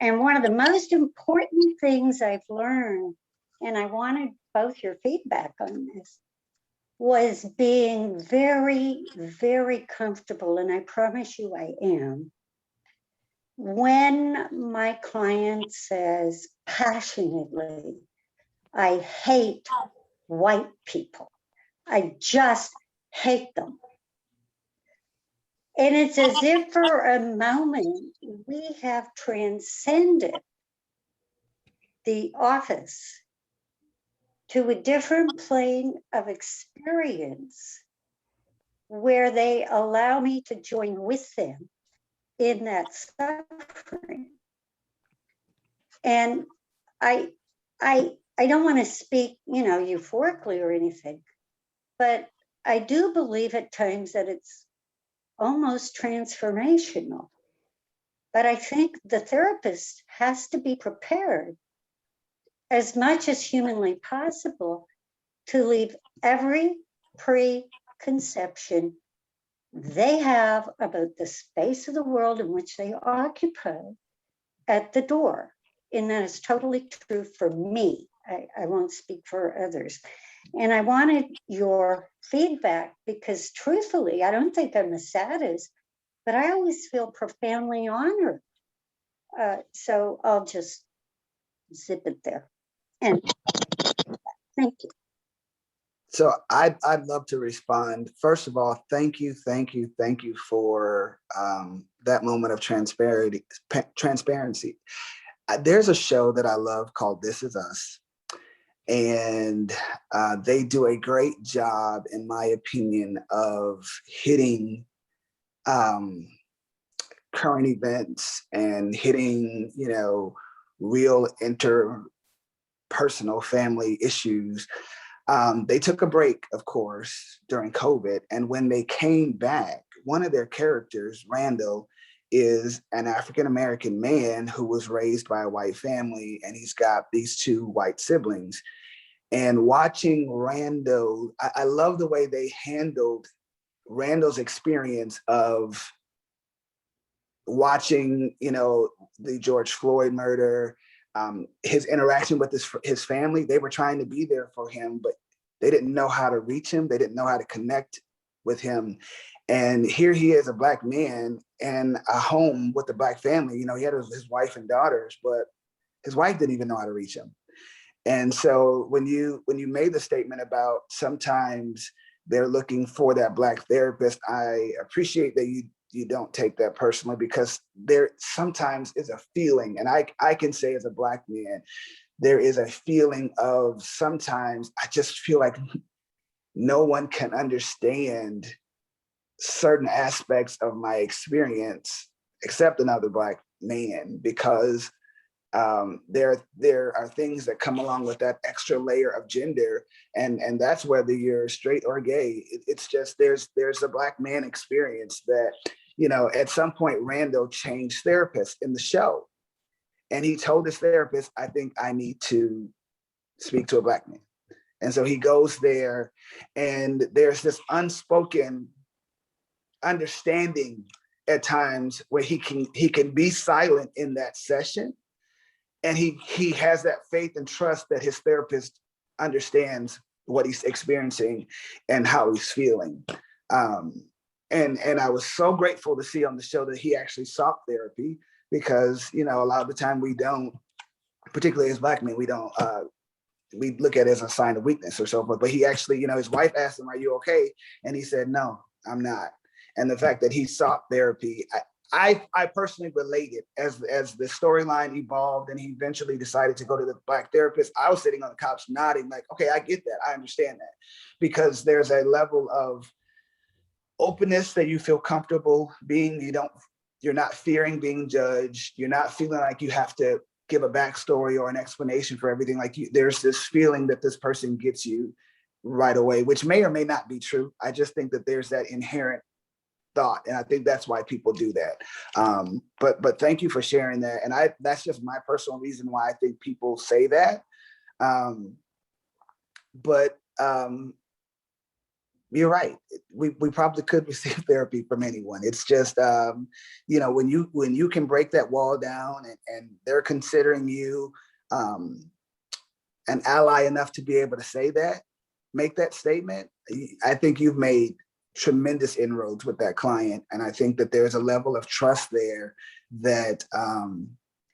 G: And one of the most important things I've learned, and I wanted both your feedback on this, was being very, very comfortable, and I promise you I am, when my client says passionately, I hate white people. I just hate them. And it's as if for a moment we have transcended the office to a different plane of experience where they allow me to join with them in that suffering. And I don't want to speak, you know, euphorically or anything, but I do believe at times that it's almost transformational. But I think the therapist has to be prepared as much as humanly possible to leave every preconception they have about the space of the world in which they occupy at the door. And that is totally true for me. I won't speak for others. And I wanted your feedback because truthfully, I don't think I'm the saddest, but I always feel profoundly honored. So I'll just zip it there. And thank you.
D: So I'd love to respond. First of all, thank you for that moment of transparency. There's a show that I love called This Is Us. And they do a great job, in my opinion, of hitting current events and hitting, you know, real interpersonal family issues. They took a break, of course, during COVID. And when they came back, one of their characters, Randall, is an African-American man who was raised by a white family, and he's got these 2 white siblings. And watching Randall, I love the way they handled Randall's experience of watching, you know, the George Floyd murder, his interaction with his family. They were trying to be there for him, but they didn't know how to reach him. They didn't know how to connect with him. And here he is, a Black man in a home with a Black family. You know, he had his wife and daughters, but his wife didn't even know how to reach him. And so when you made the statement about sometimes they're looking for that Black therapist, I appreciate that you don't take that personally, because there sometimes is a feeling, and I can say as a Black man, there is a feeling of sometimes I just feel like no one can understand certain aspects of my experience except another Black man, because there are things that come along with that extra layer of gender, and that's whether you're straight or gay. It's just there's a Black man experience that, you know, at some point Randall changed therapists in the show, and he told his therapist, I think I need to speak to a Black man. And so he goes there, and there's this unspoken understanding at times where he can be silent in that session, and he has that faith and trust that his therapist understands what he's experiencing and how he's feeling. And I was so grateful to see on the show that he actually sought therapy, because, you know, a lot of the time we don't, particularly as Black men, we don't, we look at it as a sign of weakness or so forth. But he actually, you know, his wife asked him, "Are you okay?" And he said, "No, I'm not." And the fact that he sought therapy, I personally related as the storyline evolved and he eventually decided to go to the Black therapist. I was sitting on the couch nodding like, okay, I get that. I understand that, because there's a level of openness that you feel comfortable being. You're not fearing being judged. You're not feeling like you have to give a backstory or an explanation for everything. Like there's this feeling that this person gets you right away, which may or may not be true. I just think that there's that inherent thought, and I think that's why people do that. But thank you for sharing that. And that's just my personal reason why I think people say that. But you're right. We probably could receive therapy from anyone. It's just, you know, when you can break that wall down and they're considering you an ally enough to be able to say that, make that statement, I think you've made tremendous inroads with that client. And I think that there's a level of trust there that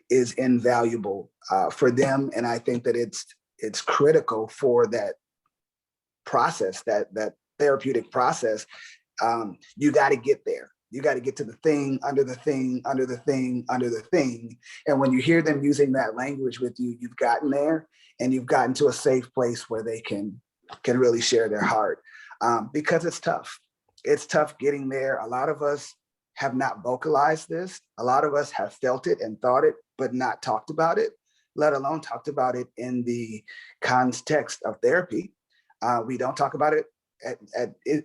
D: is invaluable for them. And I think that it's critical for that process, that therapeutic process. You got to get there. You got to get to the thing under the thing under the thing under the thing. And when you hear them using that language with you, you've gotten there, and you've gotten to a safe place where they can really share their heart, because it's tough. It's tough getting there. A lot of us have not vocalized this. A lot of us have felt it and thought it, but not talked about it, let alone talked about it in the context of therapy. We don't talk about it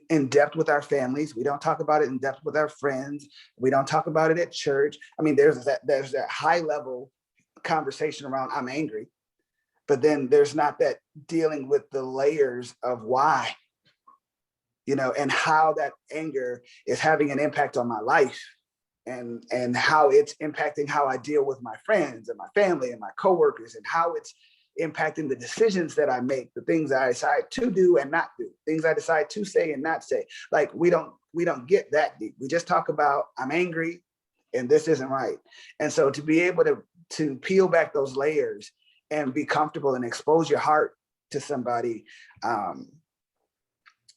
D: in depth with our families. We don't talk about it in depth with our friends. We don't talk about it at church. I mean, there's that high level conversation around I'm angry, but then there's not that dealing with the layers of why, you know, and how that anger is having an impact on my life, and how it's impacting how I deal with my friends and my family and my coworkers, and how it's impacting the decisions that I make, the things that I decide to do and not do, things I decide to say and not say. Like we don't get that deep. We just talk about I'm angry and this isn't right. And so to be able to peel back those layers and be comfortable and expose your heart to somebody,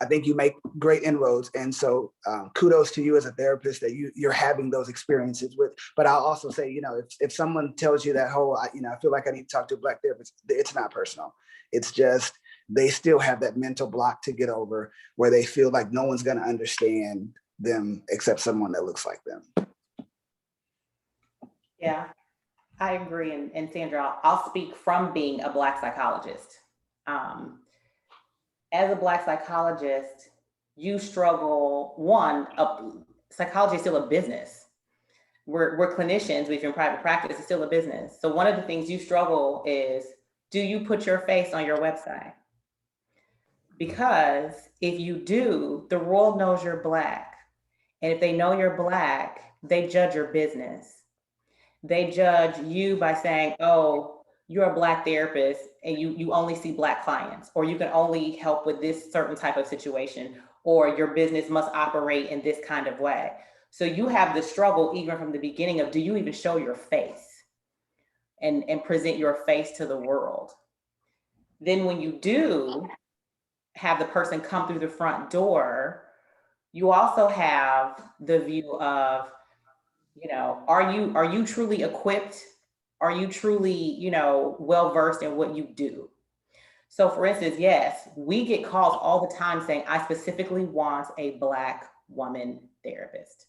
D: I think you make great inroads. And so kudos to you as a therapist that you're having those experiences with. But I'll also say, you know, if someone tells you that whole, I feel like I need to talk to a Black therapist, it's not personal. It's just they still have that mental block to get over where they feel like no one's going to understand them except someone that looks like them.
B: Yeah, I agree. And Sandra, I'll speak from being a Black psychologist. As a Black psychologist, you struggle. Psychology is still a business. We're clinicians, we've in private practice, it's still a business. So one of the things you struggle is, do you put your face on your website? Because if you do, the world knows you're Black. And if they know you're Black, they judge your business. They judge you by saying, oh, you're a Black therapist and you only see Black clients, or you can only help with this certain type of situation, or your business must operate in this kind of way. So you have the struggle even from the beginning of, do you even show your face and present your face to the world? Then when you do have the person come through the front door, you also have the view of, you know, are you truly equipped? Are you truly, well-versed in what you do? So for instance, yes, we get calls all the time saying, I specifically want a Black woman therapist.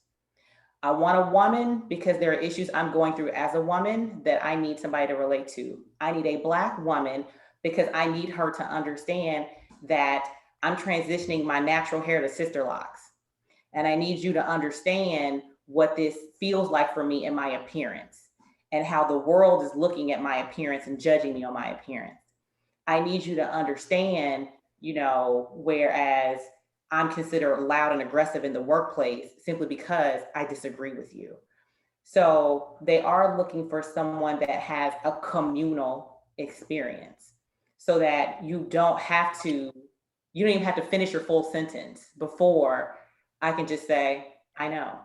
B: I want a woman because there are issues I'm going through as a woman that I need somebody to relate to. I need a Black woman because I need her to understand that I'm transitioning my natural hair to sister locks. And I need you to understand what this feels like for me in my appearance, and how the world is looking at my appearance and judging me on my appearance. I need you to understand, whereas I'm considered loud and aggressive in the workplace simply because I disagree with you. So they are looking for someone that has a communal experience so that you don't even have to finish your full sentence before I can just say, I know.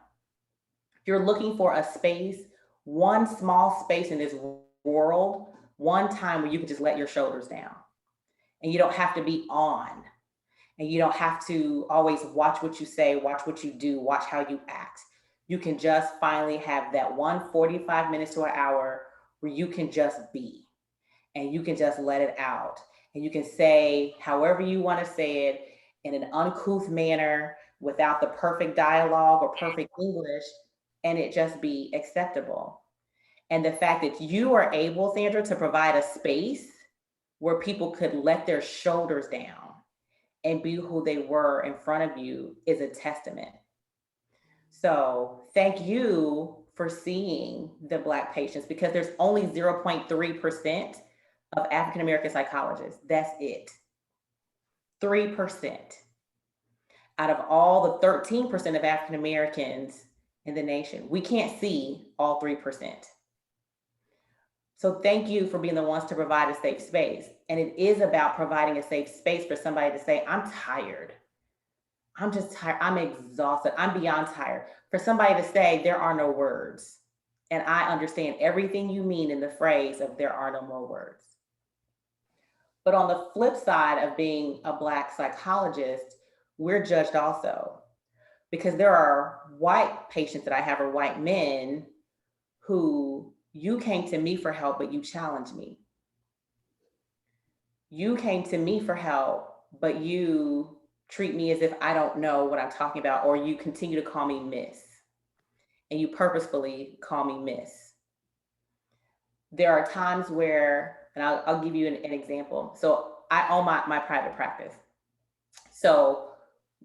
B: If you're looking for a space, one small space in this world, one time where you can just let your shoulders down and you don't have to be on and you don't have to always watch what you say, watch what you do, watch how you act. You can just finally have that 45 minutes to an hour where you can just be and you can just let it out. And you can say however you want to say it in an uncouth manner without the perfect dialogue or perfect English, and it just be acceptable. And the fact that you are able, Sandra, to provide a space where people could let their shoulders down and be who they were in front of you is a testament. So thank you for seeing the Black patients, because there's only 0.3% of African American psychologists. That's it. 3% out of all the 13% of African Americans in the nation. We can't see all 3%. So thank you for being the ones to provide a safe space. And it is about providing a safe space for somebody to say, I'm tired. I'm just tired. I'm exhausted. I'm beyond tired. For somebody to say, there are no words. And I understand everything you mean in the phrase of there are no more words. But on the flip side of being a Black psychologist, we're judged also. Because there are white patients that I have, or white men, who you came to me for help, but you challenged me. You came to me for help, but you treat me as if I don't know what I'm talking about, or you continue to call me miss. And you purposefully call me miss. There are times where, and I'll give you an example. So I own my private practice. So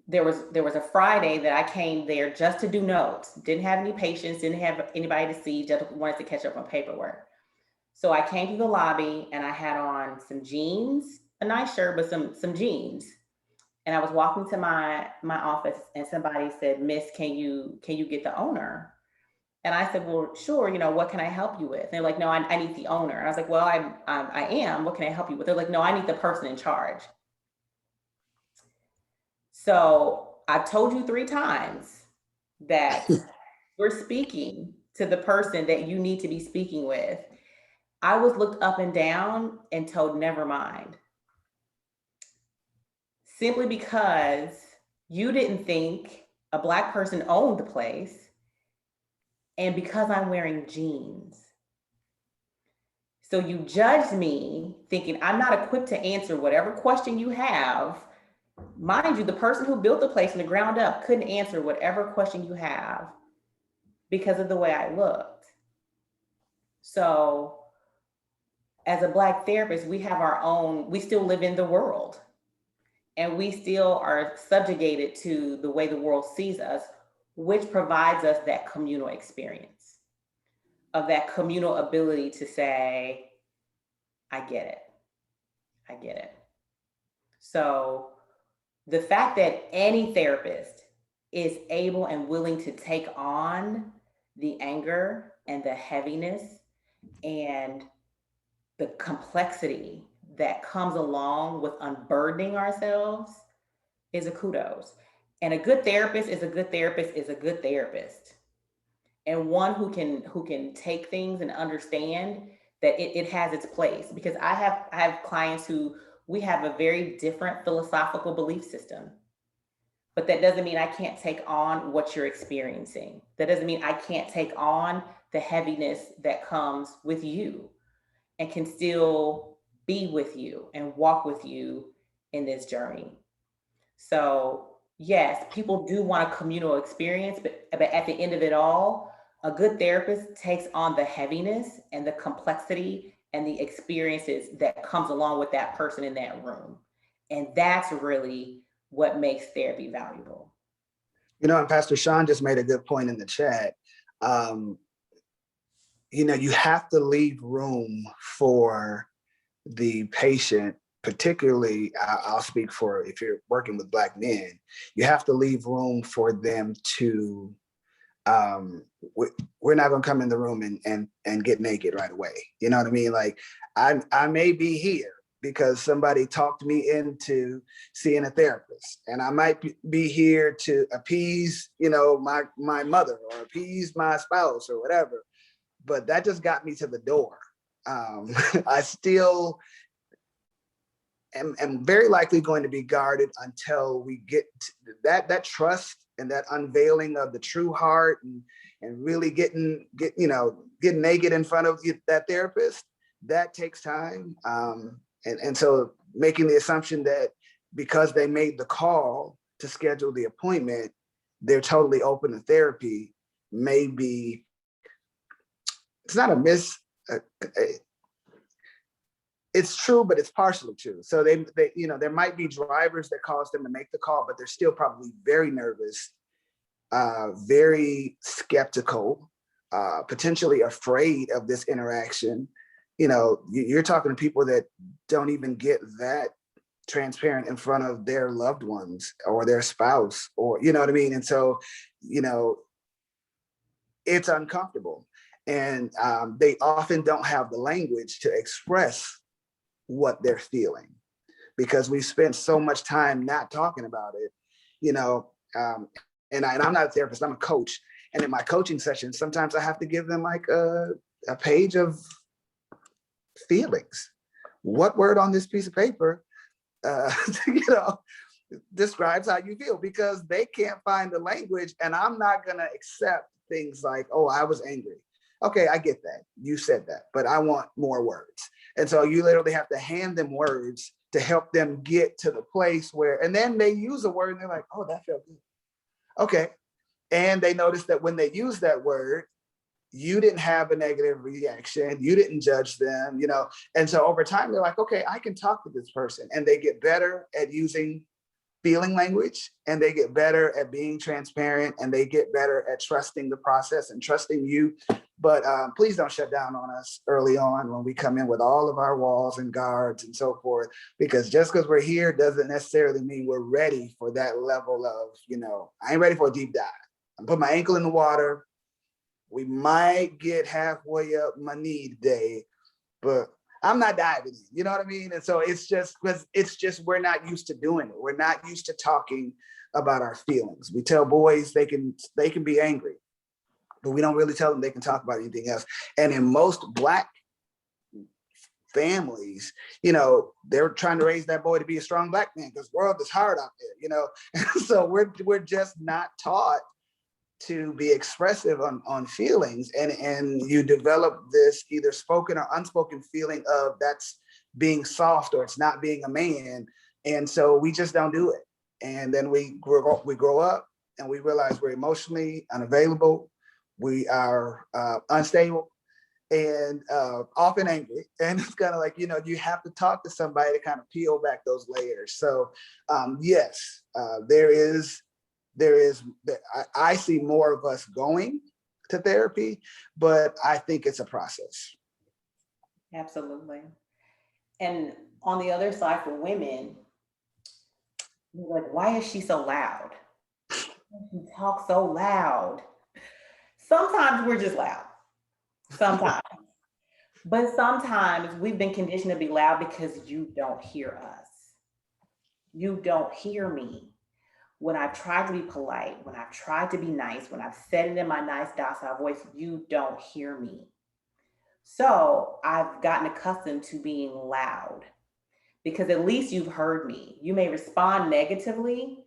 B: there was a Friday that I came there just to do notes. Didn't have any patients, didn't have anybody to see, just wanted to catch up on paperwork. So I came to the lobby and I had on some jeans, a nice shirt, but some jeans. And I was walking to my office and somebody said, Miss, can you get the owner? And I said, well, sure, what can I help you with? And they're like, no, I need the owner. And I was like, well, I am, what can I help you with? They're like, no, I need the person in charge. So I've told you 3 times that you're speaking to the person that you need to be speaking with. I was looked up and down and told, never mind. Simply because you didn't think a Black person owned the place, and because I'm wearing jeans. So you judged me thinking I'm not equipped to answer whatever question you have. Mind you, the person who built the place from the ground up couldn't answer whatever question you have because of the way I looked. So as a Black therapist, we have our own, we still live in the world. And we still are subjugated to the way the world sees us, which provides us that communal experience of that communal ability to say, I get it. I get it. So the fact that any therapist is able and willing to take on the anger and the heaviness and the complexity that comes along with unburdening ourselves is a kudos. And a good therapist is a good therapist is a good therapist. And one who can take things and understand that it has its place. Because I have clients who we have a very different philosophical belief system. But that doesn't mean I can't take on what you're experiencing. That doesn't mean I can't take on the heaviness that comes with you and can still be with you and walk with you in this journey. So yes, people do want a communal experience, but at the end of it all, a good therapist takes on the heaviness and the complexity and the experiences that comes along with that person in that room. And that's really what makes therapy valuable.
D: And Pastor Sean just made a good point in the chat. You have to leave room for the patient particularly, I'll speak for if you're working with Black men, you have to leave room for them to, we're not going to come in the room and get naked right away. You know what I mean? Like I may be here because somebody talked me into seeing a therapist, and I might be here to appease, you know, my mother or appease my spouse or whatever, but that just got me to the door. I still am very likely going to be guarded until we get that trust and that unveiling of the true heart, and really getting naked in front of that therapist. That takes time. And so making the assumption that because they made the call to schedule the appointment, they're totally open to therapy, maybe it's not a it's true, but it's partially true. So they there might be drivers that cause them to make the call, but they're still probably very nervous, very skeptical, potentially afraid of this interaction. You know, you're talking to people that don't even get that transparent in front of their loved ones or their spouse, or, you know what I mean? And so, it's uncomfortable. And they often don't have the language to express what they're feeling because we spent so much time not talking about it, and I'm not a therapist, I'm a coach. And in my coaching sessions, sometimes I have to give them like a page of feelings. What word on this piece of paper, describes how you feel, because they can't find the language, and I'm not gonna accept things like, oh, I was angry. Okay, I get that. You said that, but I want more words. And so you literally have to hand them words to help them get to the place where, and then they use a word and they're like, oh, that felt good. Okay. And they notice that when they use that word, you didn't have a negative reaction. You didn't judge them, And so over time, they're like, okay, I can talk to this person. And they get better at using feeling language, and they get better at being transparent, and they get better at trusting the process and trusting you. But please don't shut down on us early on when we come in with all of our walls and guards and so forth, because just because we're here doesn't necessarily mean we're ready for that level of, I ain't ready for a deep dive. I'm putting my ankle in the water. We might get halfway up my knee today, but I'm not diving in, you know what I mean? And so it's just we're not used to doing it. We're not used to talking about our feelings. We tell boys they can be angry, but we don't really tell them they can talk about anything else. And in most Black families, they're trying to raise that boy to be a strong Black man because the world is hard out there, So we're just not taught to be expressive on feelings, and you develop this either spoken or unspoken feeling of that's being soft or it's not being a man. And so we just don't do it. And then we grow up and we realize we're emotionally unavailable. We are unstable and often angry. And it's kind of like, you have to talk to somebody to kind of peel back those layers. So yes, I see more of us going to therapy, but I think it's a process.
B: Absolutely. And on the other side for women, like, why is she so loud? She talks so loud. Sometimes we're just loud. Sometimes. But sometimes we've been conditioned to be loud because you don't hear us. You don't hear me. When I've tried to be polite, when I've tried to be nice, when I've said it in my nice docile voice, you don't hear me. So I've gotten accustomed to being loud because at least you've heard me. You may respond negatively,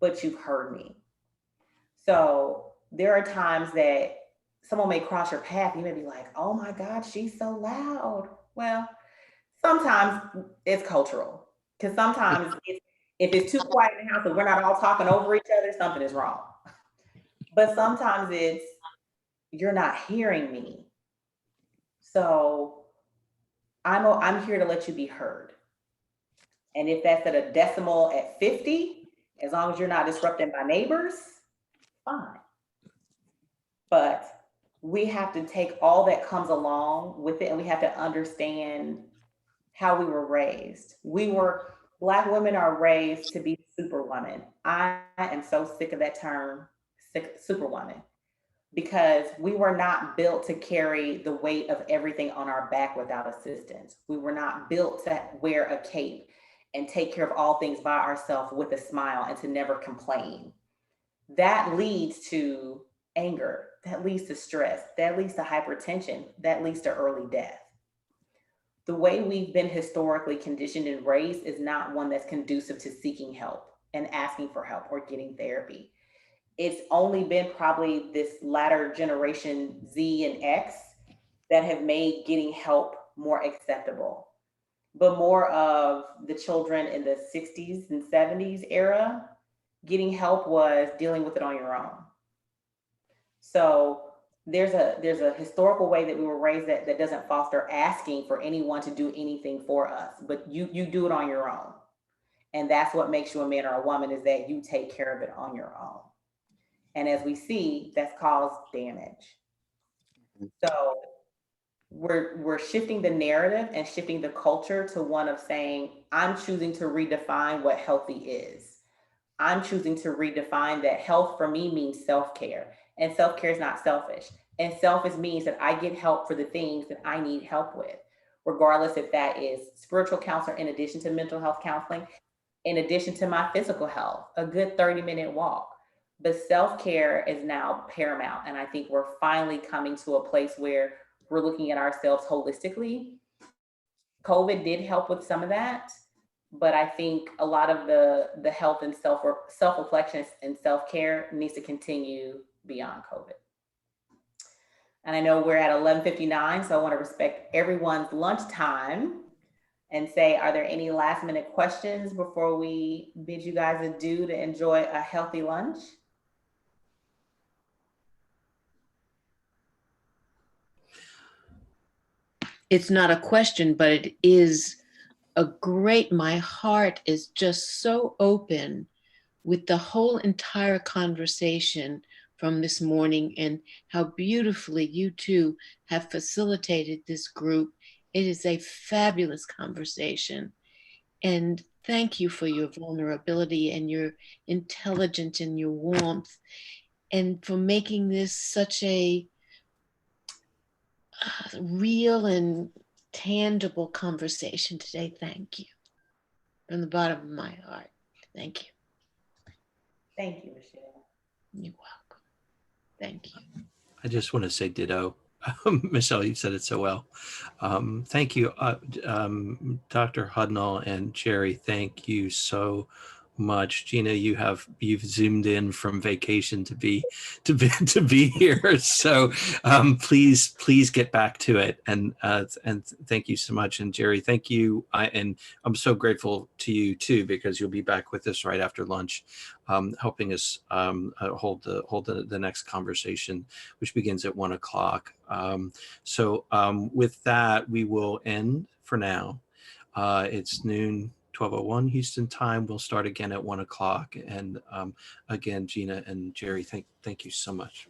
B: but you've heard me. So there are times that someone may cross your path. You may be like, oh my God, she's so loud. Well, sometimes it's cultural, because sometimes if it's too quiet in the house and we're not all talking over each other, something is wrong. But sometimes it's, you're not hearing me. So I'm here to let you be heard. And if that's at a decimal at 50, as long as you're not disrupting my neighbors, fine. But we have to take all that comes along with it, and we have to understand how we were raised. Black women are raised to be superwoman. I am so sick of that term, superwoman, because we were not built to carry the weight of everything on our back without assistance. We were not built to wear a cape and take care of all things by ourselves with a smile and to never complain. That leads to anger, that leads to stress, that leads to hypertension, that leads to early death. The way we've been historically conditioned and raised is not one that's conducive to seeking help and asking for help or getting therapy. It's only been probably this latter generation Z and X that have made getting help more acceptable. But more of the children in the 60s and 70s era, getting help was dealing with it on your own. So there's a historical way that we were raised that doesn't foster asking for anyone to do anything for us, but you do it on your own. And that's what makes you a man or a woman, is that you take care of it on your own. And as we see, that's caused damage. So we're shifting the narrative and shifting the culture to one of saying, I'm choosing to redefine what healthy is. I'm choosing to redefine that health for me means self-care, and self-care is not selfish. And selfish means that I get help for the things that I need help with, regardless if that is spiritual counselor in addition to mental health counseling, in addition to my physical health, a good 30-minute walk. But self-care is now paramount. And I think we're finally coming to a place where we're looking at ourselves holistically. COVID did help with some of that, but I think a lot of the health and self-reflection and self-care needs to continue beyond COVID. And I know we're at 11:59, so I want to respect everyone's lunchtime and say, are there any last minute questions before we bid you guys adieu to enjoy a healthy lunch?
H: It's not a question, but it is my heart is just so open with the whole entire conversation from this morning, and how beautifully you two have facilitated this group. It is a fabulous conversation. And thank you for your vulnerability and your intelligence and your warmth, and for making this such a real and tangible conversation today. Thank you. From the bottom of my heart. Thank you.
B: Thank you, Michelle.
H: You're welcome. Thank you.
A: I just want to say ditto. Michelle, you said it so well. Thank you, Dr. Hudnall and Jerry. Thank you so much. Gina, you've zoomed in from vacation to be here. So please get back to it. And thank you so much. And Jerry, thank you. And I'm so grateful to you too, because you'll be back with us right after lunch, helping us hold the next conversation, which begins at 1 o'clock. So with that, we will end for now. It's noon, 12:01 Houston time. We'll start again at 1 o'clock. And again, Gina and Jerry, thank you so much.